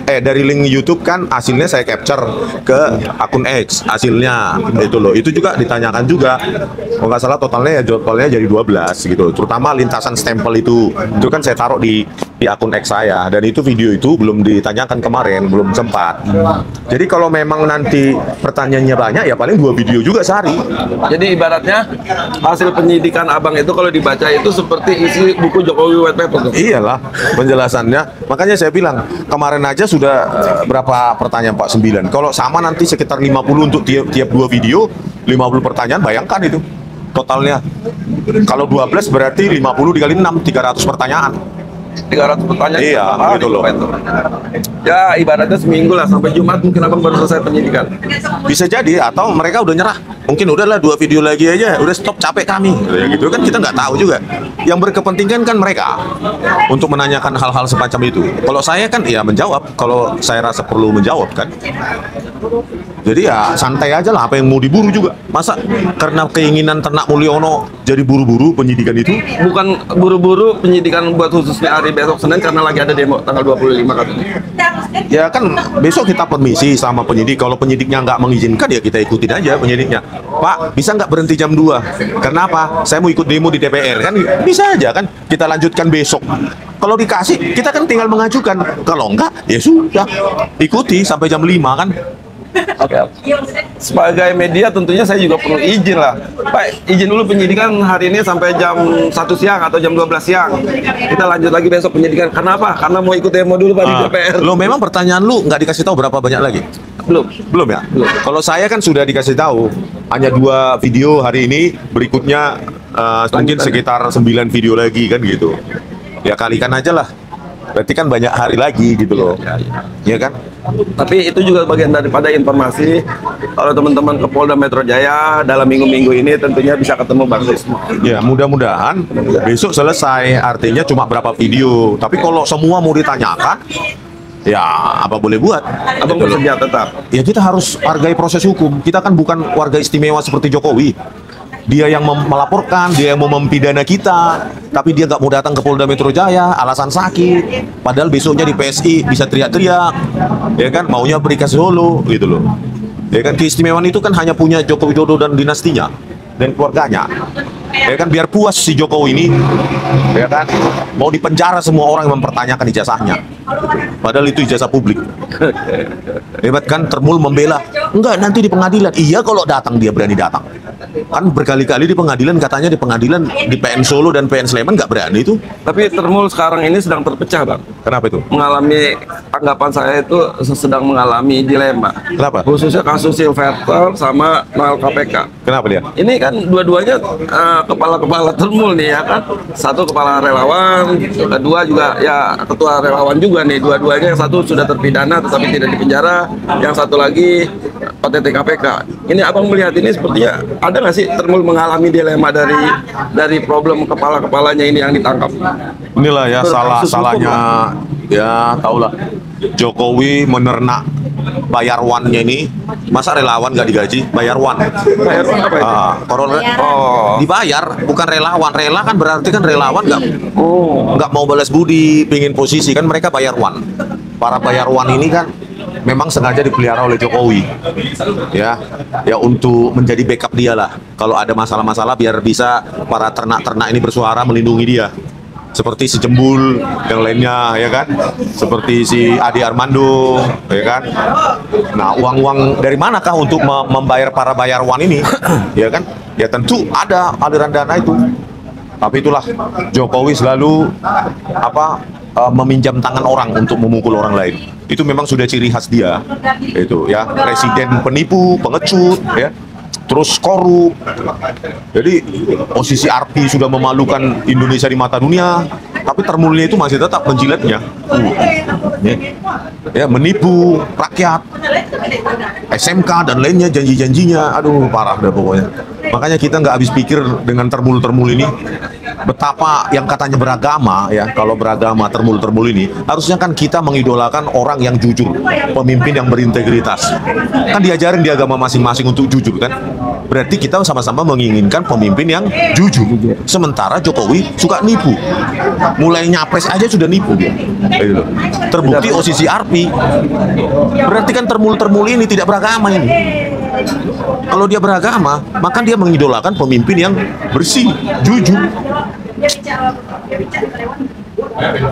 Speaker 1: dari link YouTube kan, hasilnya saya capture ke akun X hasilnya itu loh. Itu juga ditanyakan juga. Kalau nggak salah totalnya jadi 12 gitu. Terutama lintasan stempel itu kan saya taruh di akun X saya, dan itu video itu belum ditanyakan kemarin, belum sempat. Jadi kalau memang nanti pertanyaannya banyak ya paling 2 video juga sehari.
Speaker 2: Jadi ibaratnya hasil penyidikan abang itu kalau dibaca itu seperti isi buku Jokowi White Paper tuh.
Speaker 1: Iyalah penjelasannya. Makanya saya bilang kemarin aja sudah berapa pertanyaan Pak? 9. Kalau sama nanti sekitar 50 untuk tiap 2 video, 50 pertanyaan, bayangkan itu totalnya. Kalau 12 berarti 50 dikali 6, 300 pertanyaan.
Speaker 2: 300 pertanyaan.
Speaker 1: Iya,
Speaker 2: per hari,
Speaker 1: gitu loh.
Speaker 2: Pak, itu. Ya ibaratnya seminggu lah, sampai Jumat mungkin abang baru selesai penyidikan.
Speaker 1: Bisa jadi, atau mereka udah nyerah. Mungkin udahlah 2 video lagi aja, udah stop, capek kami. Ya gitu kan, kita nggak tahu juga. Yang berkepentingan kan mereka untuk menanyakan hal-hal semacam itu. Kalau saya kan ya menjawab, kalau saya rasa perlu menjawab kan. Jadi ya santai aja lah, apa yang mau diburu juga. Masa karena keinginan Ternak Mulyono jadi buru-buru penyidikan itu?
Speaker 2: Bukan buru-buru penyidikan buat khususnya hari besok Senin karena lagi ada demo tanggal 25 katanya.
Speaker 1: Ya kan besok kita permisi sama penyidik. Kalau penyidiknya nggak mengizinkan ya kita ikutin aja penyidiknya. Pak, bisa nggak berhenti jam 2? Kenapa? Saya mau ikut demo di DPR. Kan bisa aja kan, kita lanjutkan besok. Kalau dikasih, kita kan tinggal mengajukan. Kalau enggak, ya sudah. Ikuti sampai jam 5 kan.
Speaker 2: Oke. Sebagai media tentunya saya juga perlu izin lah. Pak, izin dulu penyidikan hari ini sampai jam 1 siang atau jam 12 siang. Kita lanjut lagi besok penyidikan. Kenapa? Karena mau ikut demo dulu Pak di DPR.
Speaker 1: Lo memang pertanyaan lu nggak dikasih tahu berapa banyak lagi? Belum ya?
Speaker 2: Belum.
Speaker 1: Kalau saya kan sudah dikasih tahu hanya 2 video hari ini, berikutnya mungkin sekitar 9 video lagi kan gitu. Ya kalikan aja lah. Berarti kan banyak hari lagi gitu loh. Iya kan?
Speaker 2: Tapi itu juga bagian daripada informasi kalau teman-teman ke Polda Metro Jaya dalam minggu-minggu ini tentunya bisa ketemu Bang Rismo.
Speaker 1: Ya mudah-mudahan besok selesai. Artinya cuma berapa video. Tapi kalau semua mau ditanyakan, ya apa boleh buat.
Speaker 2: Abang
Speaker 1: Gitu loh.
Speaker 2: bersedia tetap.
Speaker 1: Ya kita harus hargai proses hukum. Kita kan bukan warga istimewa seperti Jokowi. Dia yang melaporkan, dia yang mau mempidana kita, tapi dia nggak mau datang ke Polda Metro Jaya, alasan sakit. Padahal besoknya di PSI bisa teriak-teriak, ya kan, maunya berikan Solo, gitu loh. Ya kan, keistimewaan itu kan hanya punya Joko Widodo dan dinastinya dan keluarganya. ya kan, biar puas si Jokowi ini, ya kan, mau dipenjara semua orang yang mempertanyakan ijazahnya, padahal itu ijazah publik. Hebat kan, Termul membela, enggak nanti di pengadilan. Iya, kalau datang dia berani datang. Kan berkali-kali di pengadilan, katanya di pengadilan di PN Solo dan PN Sleman nggak berani itu.
Speaker 2: Tapi Termul sekarang ini sedang terpecah, Bang.
Speaker 1: Kenapa itu?
Speaker 2: Mengalami, anggapan saya itu sedang mengalami dilema.
Speaker 1: Kenapa?
Speaker 2: Khususnya kasus Silverter sama Noel KPK.
Speaker 1: Kenapa dia?
Speaker 2: Ini kan dua-duanya kepala-kepala Termul nih ya kan. Satu kepala relawan, kedua juga ya ketua relawan juga nih. Dua-duanya, yang satu sudah terpidana tetapi tidak dipenjara, yang satu lagi OTT KPK. Ini abang melihat ini sepertinya ada nggak sih Termul mengalami dilema dari problem kepala-kepalanya ini yang ditangkap?
Speaker 1: Inilah ya
Speaker 2: Kasus
Speaker 1: salahnya
Speaker 2: hukum,
Speaker 1: ya, tahulah Jokowi menernak bayarwannya ini. Masa relawan nggak digaji? Bayarwan.
Speaker 2: Bayarwan apa itu? Oh.
Speaker 1: Dibayar, bukan relawan. Rela kan berarti kan relawan
Speaker 2: Oh.
Speaker 1: nggak mau balas budi, pingin posisi, kan mereka bayarwan. Para bayarwan ini kan memang sengaja dipelihara oleh Jokowi, ya untuk menjadi backup dia lah. Kalau ada masalah-masalah biar bisa para ternak-ternak ini bersuara melindungi dia. Seperti si Jembul, yang lainnya, ya kan? Seperti si Adi Armando, ya kan? Nah, uang-uang dari manakah untuk membayar para bayarwan ini, ya kan? Ya tentu ada aliran dana itu. Tapi itulah Jokowi selalu meminjam tangan orang untuk memukul orang lain. Itu memang sudah ciri khas dia. Itu ya, presiden penipu, pengecut, ya. Terus korup. Jadi posisi Arpi sudah memalukan Indonesia di mata dunia, tapi Termulnya itu masih tetap menjilatnya. Ya, menipu rakyat, SMK dan lainnya, janji-janjinya, aduh parah dah pokoknya. Makanya kita nggak habis pikir dengan Termul ini. Betapa yang katanya beragama, ya, kalau beragama Termul ini, harusnya kan kita mengidolakan orang yang jujur, pemimpin yang berintegritas. Kan diajarin di agama masing-masing untuk jujur kan. Berarti kita sama-sama menginginkan pemimpin yang jujur. Sementara Jokowi suka nipu. Mulai nyapres aja sudah nipu dia. Terbukti posisi Arpi. Berarti kan Termul ini tidak beragama ini. Kalau dia beragama, maka dia mengidolakan pemimpin yang bersih, jujur.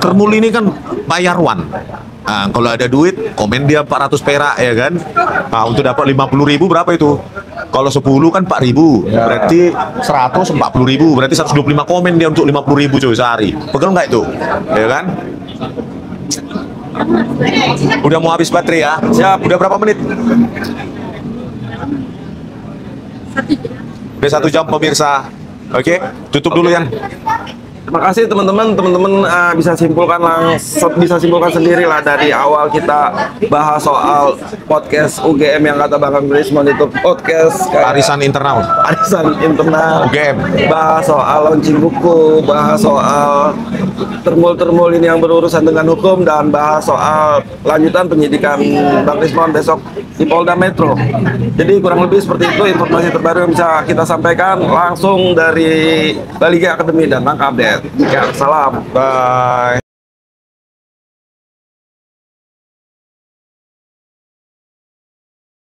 Speaker 1: Termul ini kan bayarwan. Nah, kalau ada duit, komen dia 400 perak, ya kan? Nah, untuk dapat 50.000 berapa itu? Kalau 10 kan 4.000, berarti 140.000, berarti 125 komen dia untuk 50.000 coy sehari. Pegel nggak itu? Ya kan? Udah mau habis baterai ya? Siap. Udah berapa menit? Udah 1 jam pemirsa. Oke, tutup dulu Yan.
Speaker 2: Terima kasih teman-teman bisa simpulkan sendiri lah dari awal kita bahas soal podcast UGM yang kata Bang Rismon itu podcast
Speaker 1: Arisan internal
Speaker 2: UGM, bahas soal launching buku, bahas soal Termul ini yang berurusan dengan hukum, dan bahas soal lanjutan penyidikan Bang Rismon besok di Polda Metro. Jadi kurang lebih seperti itu informasi terbaru yang bisa kita sampaikan langsung dari Bali G Academy dan Langkah Update. Ya, salam.
Speaker 1: Bye.